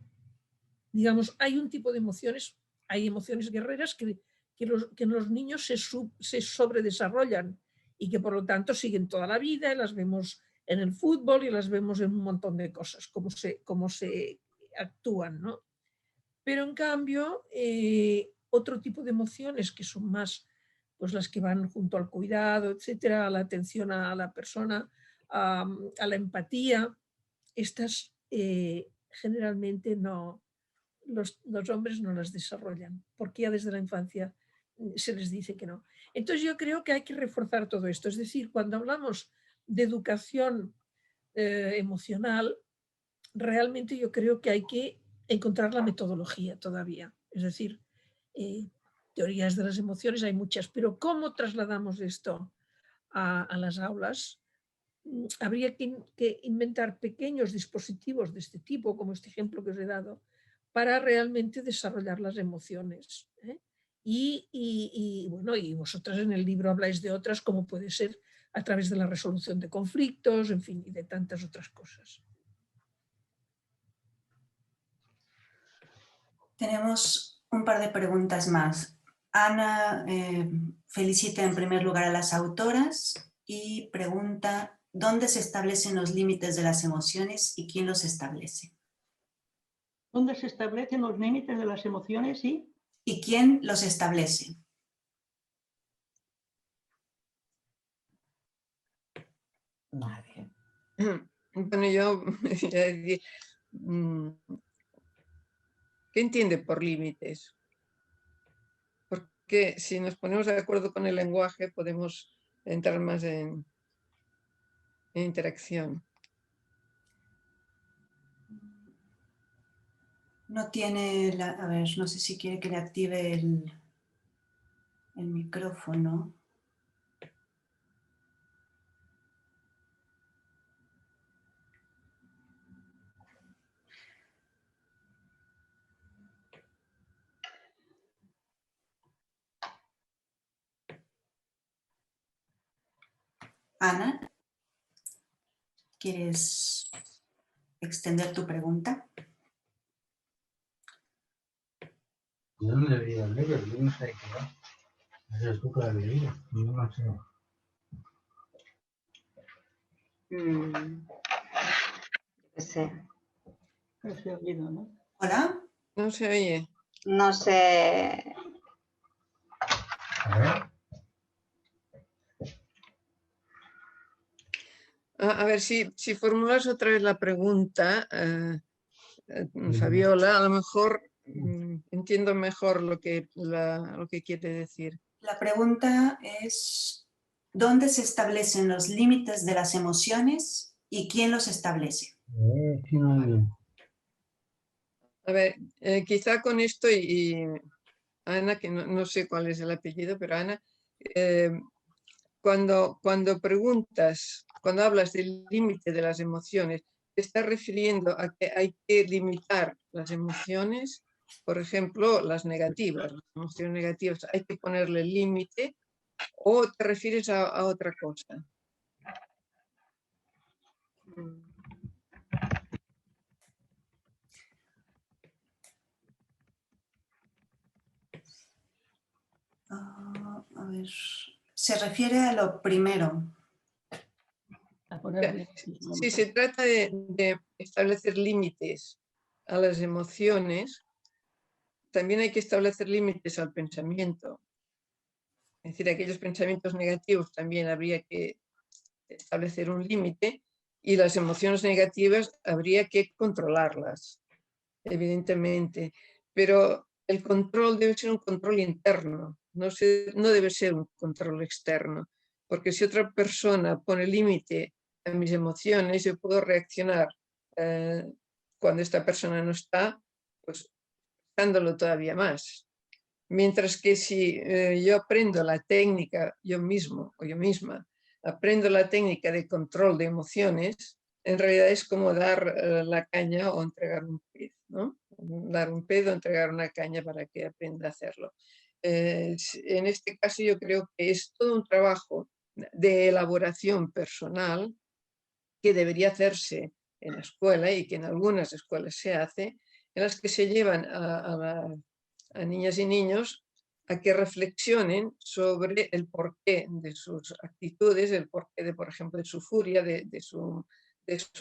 digamos, hay un tipo de emociones, hay emociones guerreras que en los niños se sobredesarrollan y que por lo tanto siguen toda la vida y las vemos en el fútbol y las vemos en un montón de cosas, cómo se actúan, ¿no? Pero en cambio, otro tipo de emociones que son más pues las que van junto al cuidado, etcétera, a la atención a la persona, a la empatía, estas generalmente no, los hombres no las desarrollan, porque ya desde la infancia se les dice que no. Entonces yo creo que hay que reforzar todo esto, es decir, cuando hablamos de educación emocional, realmente yo creo que hay que encontrar la metodología todavía. Es decir, teorías de las emociones hay muchas, pero ¿cómo trasladamos esto a las aulas? Habría que inventar pequeños dispositivos de este tipo, como este ejemplo que os he dado, para realmente desarrollar las emociones. Y bueno, y vosotras en el libro habláis de otras, como puede ser a través de la resolución de conflictos, en fin, y de tantas otras cosas. Tenemos un par de preguntas más. Ana felicita en primer lugar a las autoras y pregunta: ¿dónde se establecen los límites de las emociones y quién los establece? ¿Dónde se establecen los límites de las emociones ¿Y quién los establece? Nadie. Bueno, yo ¿qué entiende por límites? Porque si nos ponemos de acuerdo con el lenguaje podemos entrar más en interacción. No tiene, a ver, no sé si quiere que le active el micrófono. Ana, ¿quieres extender tu pregunta? Yo no debería leer, yo no sé qué va. Eso es tú que lo has leído, yo no sé. No sé. no se ha oído, ¿no? ¿Hola? No se oye. No sé. A ver. A ver, si formulas otra vez la pregunta, Fabiola, a lo mejor entiendo mejor lo que quiere decir. La pregunta es: ¿dónde se establecen los límites de las emociones y quién los establece? Sí, no, bien. A ver, quizá con esto y Ana, que no sé cuál es el apellido, pero Ana, cuando preguntas, cuando hablas del límite de las emociones, ¿te estás refiriendo a que hay que limitar las emociones? Por ejemplo, las negativas, las emociones negativas, ¿hay que ponerle límite o te refieres a otra cosa? A ver, se refiere a lo primero. A ponerle Si se trata de establecer límites a las emociones, también hay que establecer límites al pensamiento. Es decir, aquellos pensamientos negativos también habría que establecer un límite y las emociones negativas habría que controlarlas, evidentemente. Pero el control debe ser un control interno, no debe ser un control externo. Porque si otra persona pone límite a mis emociones, yo puedo reaccionar cuando esta persona no está, pues dándolo todavía más. Mientras que si yo aprendo la técnica yo mismo o yo misma, aprendo la técnica de control de emociones, en realidad es como dar la caña o entregar un pez, ¿no? Dar un pez o entregar una caña para que aprenda a hacerlo. En este caso yo creo que es todo un trabajo de elaboración personal que debería hacerse en la escuela y que en algunas escuelas se hace, en las que se llevan a niñas y niños a que reflexionen sobre el porqué de sus actitudes, el porqué de, por ejemplo, de su furia, de su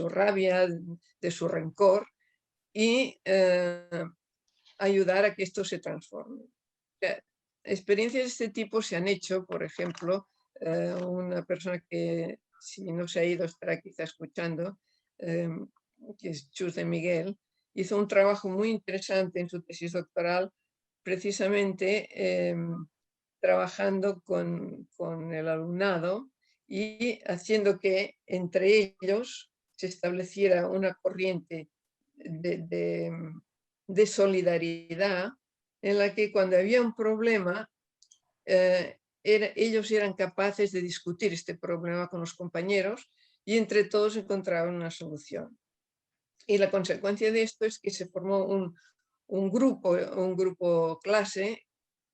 rabia, de su rencor, y ayudar a que esto se transforme. O sea, experiencias de este tipo se han hecho, por ejemplo, una persona que, si no se ha ido, estará quizá escuchando, que es Chus de Miguel, hizo un trabajo muy interesante en su tesis doctoral, precisamente trabajando con el alumnado y haciendo que entre ellos se estableciera una corriente de solidaridad, en la que cuando había un problema, ellos eran capaces de discutir este problema con los compañeros y entre todos encontraban una solución. Y la consecuencia de esto es que se formó un grupo clase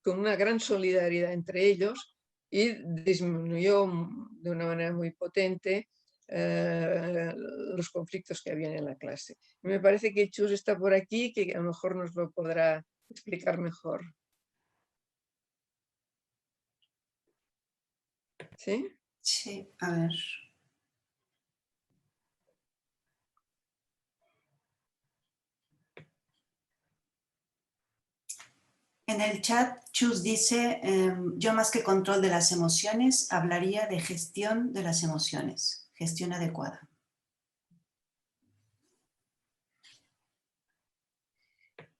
con una gran solidaridad entre ellos y disminuyó de una manera muy potente los conflictos que habían en la clase. Y me parece que Chus está por aquí, que a lo mejor nos lo podrá explicar mejor. ¿Sí? Sí, a ver. En el chat, Chus dice, yo más que control de las emociones, hablaría de gestión de las emociones, gestión adecuada.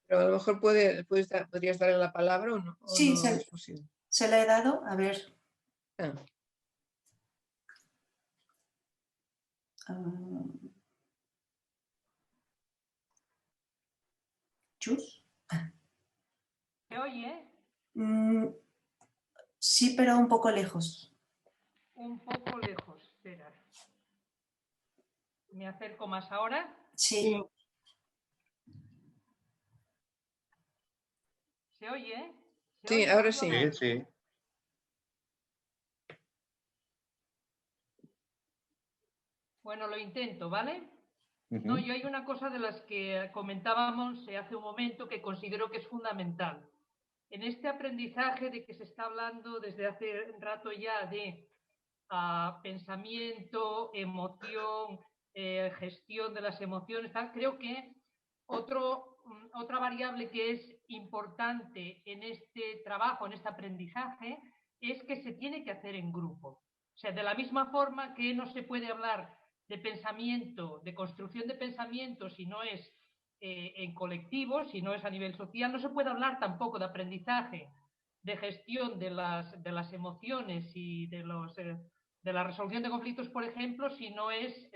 Pero a lo mejor podrías darle la palabra o no, Sí, no es posible. se la he dado, a ver. ¿Chus? ¿Se oye? Sí, pero un poco lejos. Un poco lejos, espera. ¿Me acerco más ahora? Sí. ¿Se oye? Sí, ahora sí. Sí. Bueno, lo intento, ¿vale? No, yo hay una cosa de las que comentábamos hace un momento que considero que es fundamental. En este aprendizaje de que se está hablando desde hace un rato ya de pensamiento, emoción, gestión de las emociones, creo que otra variable que es importante en este trabajo, en este aprendizaje, es que se tiene que hacer en grupo. O sea, de la misma forma que no se puede hablar de pensamiento, de construcción de pensamiento, si no es en colectivo, si no es a nivel social, no se puede hablar tampoco de aprendizaje, de gestión de las emociones y de la resolución de conflictos, por ejemplo, si no es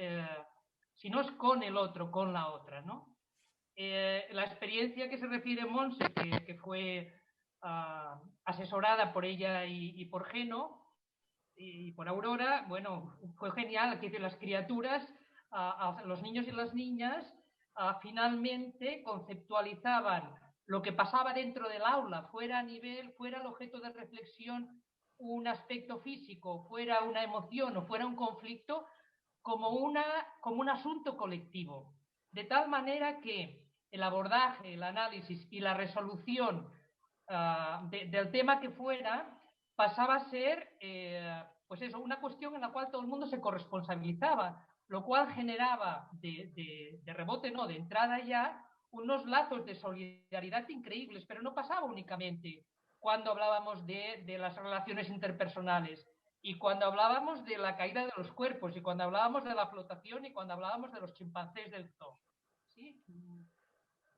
con el otro, con la otra, ¿no? La experiencia que se refiere Monse, que fue asesorada por ella y por Geno, y por Aurora, bueno, fue genial, que las criaturas, los niños y las niñas, finalmente conceptualizaban lo que pasaba dentro del aula, fuera el objeto de reflexión un aspecto físico, fuera una emoción o fuera un conflicto, como un asunto colectivo. De tal manera que el abordaje, el análisis y la resolución del tema que fuera pasaba a ser pues eso, una cuestión en la cual todo el mundo se corresponsabilizaba, lo cual generaba de rebote, no, de entrada ya, unos lazos de solidaridad increíbles, pero no pasaba únicamente cuando hablábamos de las relaciones interpersonales y cuando hablábamos de la caída de los cuerpos y cuando hablábamos de la flotación y cuando hablábamos de los chimpancés del zoo. ¿Sí?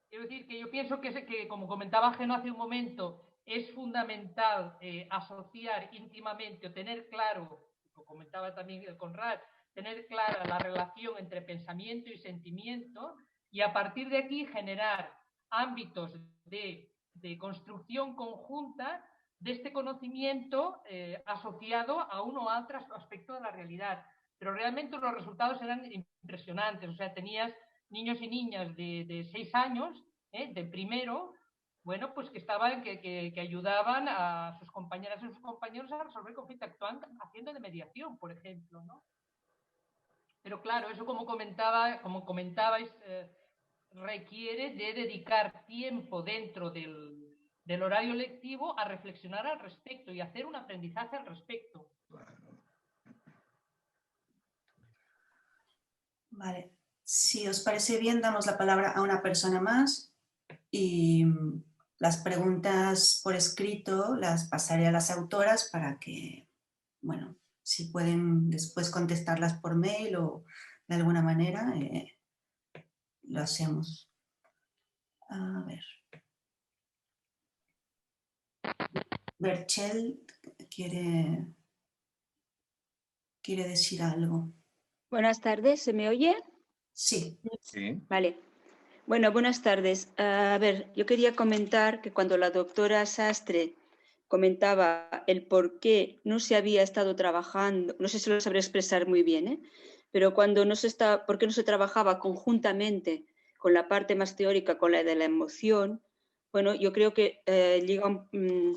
Quiero decir que yo pienso que como comentaba Geno hace un momento, es fundamental asociar íntimamente o tener claro, como comentaba también el Conrad, tener clara la relación entre pensamiento y sentimiento y a partir de aquí generar ámbitos de construcción conjunta de este conocimiento asociado a uno u otro aspecto de la realidad. Pero realmente los resultados eran impresionantes, o sea, tenías niños y niñas de 6 años, de primero, bueno, pues que estaban, que ayudaban a sus compañeras y sus compañeros a resolver conflictos, actuando, haciendo de mediación, por ejemplo, ¿no? Pero claro, eso como comentabais, requiere de dedicar tiempo dentro del horario lectivo a reflexionar al respecto y hacer un aprendizaje al respecto. Vale. Si os parece bien, damos la palabra a una persona más y las preguntas por escrito las pasaré a las autoras para que, bueno, si pueden después contestarlas por mail o de alguna manera, lo hacemos. A ver. Berchel quiere decir algo. Buenas tardes, ¿se me oye? Sí. Sí. Vale. Bueno, buenas tardes. A ver, yo quería comentar que cuando la doctora Sastre comentaba el por qué no se había estado trabajando, no sé si lo sabré expresar muy bien, pero cuando por qué no se trabajaba conjuntamente con la parte más teórica, con la de la emoción, bueno, yo creo que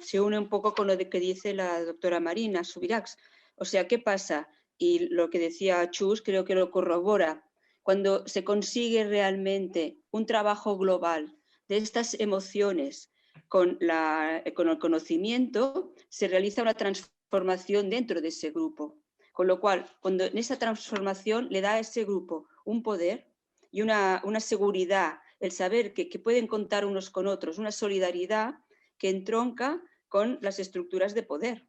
se une un poco con lo que dice la doctora Marina Subirachs. O sea, ¿qué pasa? Y lo que decía Chus creo que lo corrobora. Cuando se consigue realmente un trabajo global de estas emociones con el conocimiento, se realiza una transformación dentro de ese grupo. Con lo cual, cuando en esa transformación le da a ese grupo un poder y una seguridad, el saber que pueden contar unos con otros, una solidaridad que entronca con las estructuras de poder.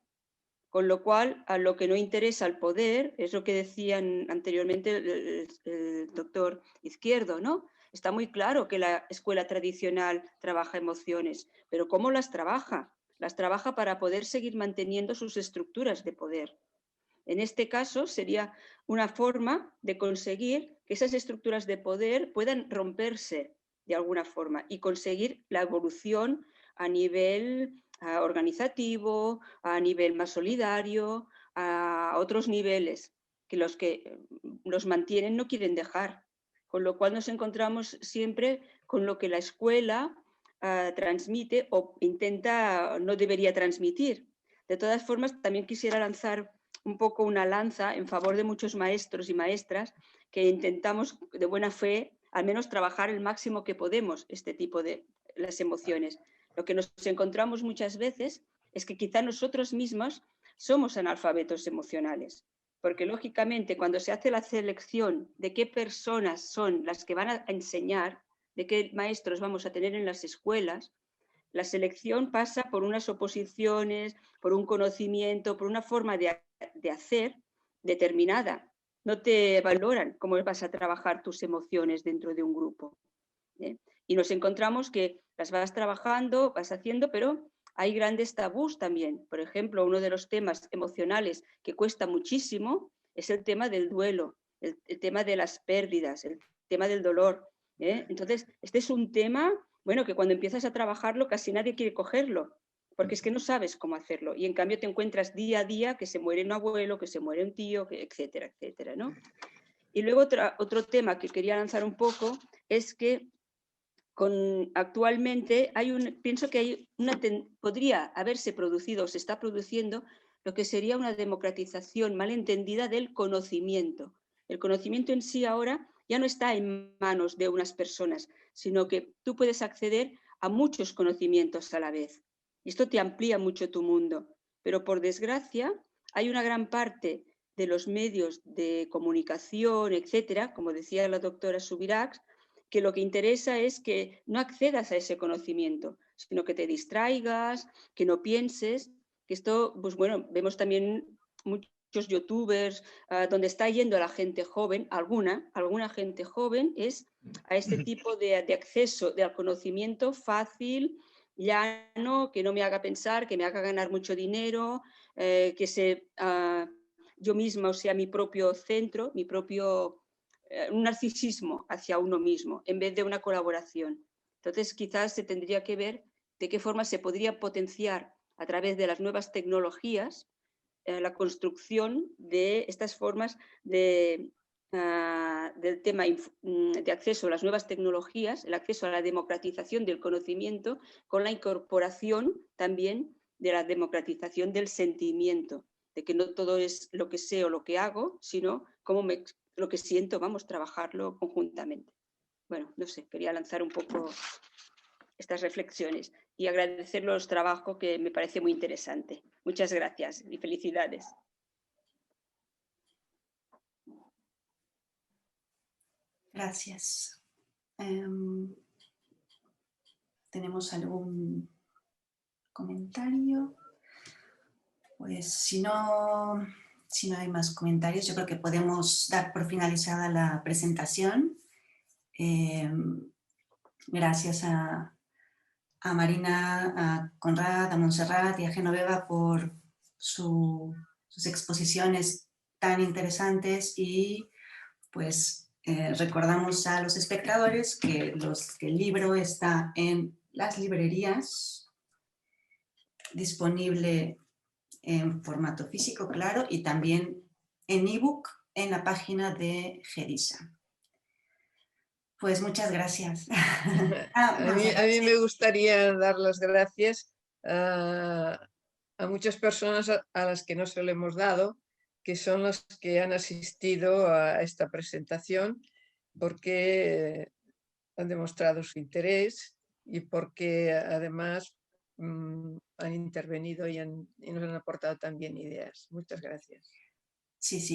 Con lo cual, a lo que no interesa al poder, es lo que decían anteriormente el doctor Izquierdo, ¿no? Está muy claro que la escuela tradicional trabaja emociones, pero ¿cómo las trabaja? Las trabaja para poder seguir manteniendo sus estructuras de poder. En este caso, sería una forma de conseguir que esas estructuras de poder puedan romperse de alguna forma y conseguir la evolución a nivel organizativo, a nivel más solidario, a otros niveles que los mantienen no quieren dejar. Con lo cual nos encontramos siempre con lo que la escuela transmite o intenta, no debería transmitir. De todas formas, también quisiera lanzar un poco una lanza en favor de muchos maestros y maestras que intentamos de buena fe al menos trabajar el máximo que podemos este tipo de las emociones. Lo que nos encontramos muchas veces es que quizá nosotros mismos somos analfabetos emocionales, porque lógicamente cuando se hace la selección de qué personas son las que van a enseñar, de qué maestros vamos a tener en las escuelas, la selección pasa por unas oposiciones, por un conocimiento, por una forma de hacer determinada. No te valoran cómo vas a trabajar tus emociones dentro de un grupo. Y nos encontramos que las vas trabajando, vas haciendo, pero hay grandes tabús también. Por ejemplo, uno de los temas emocionales que cuesta muchísimo es el tema del duelo, el tema de las pérdidas, el tema del dolor. Entonces, este es un tema, bueno, que cuando empiezas a trabajarlo casi nadie quiere cogerlo, porque es que no sabes cómo hacerlo. Y en cambio te encuentras día a día que se muere un abuelo, que se muere un tío, etcétera, etcétera, ¿no? Y luego otro tema que quería lanzar un poco es que actualmente pienso que podría haberse producido o se está produciendo lo que sería una democratización malentendida del conocimiento. El conocimiento en sí ahora ya no está en manos de unas personas, sino que tú puedes acceder a muchos conocimientos a la vez. Y esto te amplía mucho tu mundo. Pero por desgracia hay una gran parte de los medios de comunicación, etcétera, como decía la doctora Subirachs, que lo que interesa es que no accedas a ese conocimiento, sino que te distraigas, que no pienses, que esto, pues bueno, vemos también muchos youtubers donde está yendo la gente joven, alguna gente joven es a este tipo de acceso al conocimiento fácil, llano, que no me haga pensar, que me haga ganar mucho dinero, que yo misma sea mi propio centro, mi propio un narcisismo hacia uno mismo en vez de una colaboración. Entonces quizás se tendría que ver de qué forma se podría potenciar a través de las nuevas tecnologías la construcción de estas formas del tema de acceso a las nuevas tecnologías, el acceso a la democratización del conocimiento con la incorporación también de la democratización del sentimiento, de que no todo es lo que sé o lo que hago, sino lo que siento, vamos, trabajarlo conjuntamente. Bueno, no sé, quería lanzar un poco estas reflexiones y agradecer los trabajos que me parece muy interesante. Muchas gracias y felicidades. Gracias. ¿Tenemos algún comentario? Pues si no hay más comentarios, yo creo que podemos dar por finalizada la presentación. Gracias a Marina, a Conrad, a Montserrat y a Genoveva por sus exposiciones tan interesantes y pues Recordamos a los espectadores que el libro está en las librerías, disponible en formato físico, claro, y también en ebook en la página de Gedisa. Pues muchas gracias. A mí me gustaría dar las gracias a muchas personas a las que no se lo hemos dado, que son las que han asistido a esta presentación, porque han demostrado su interés y porque además han intervenido y nos han aportado también ideas. Muchas gracias. Sí, sí.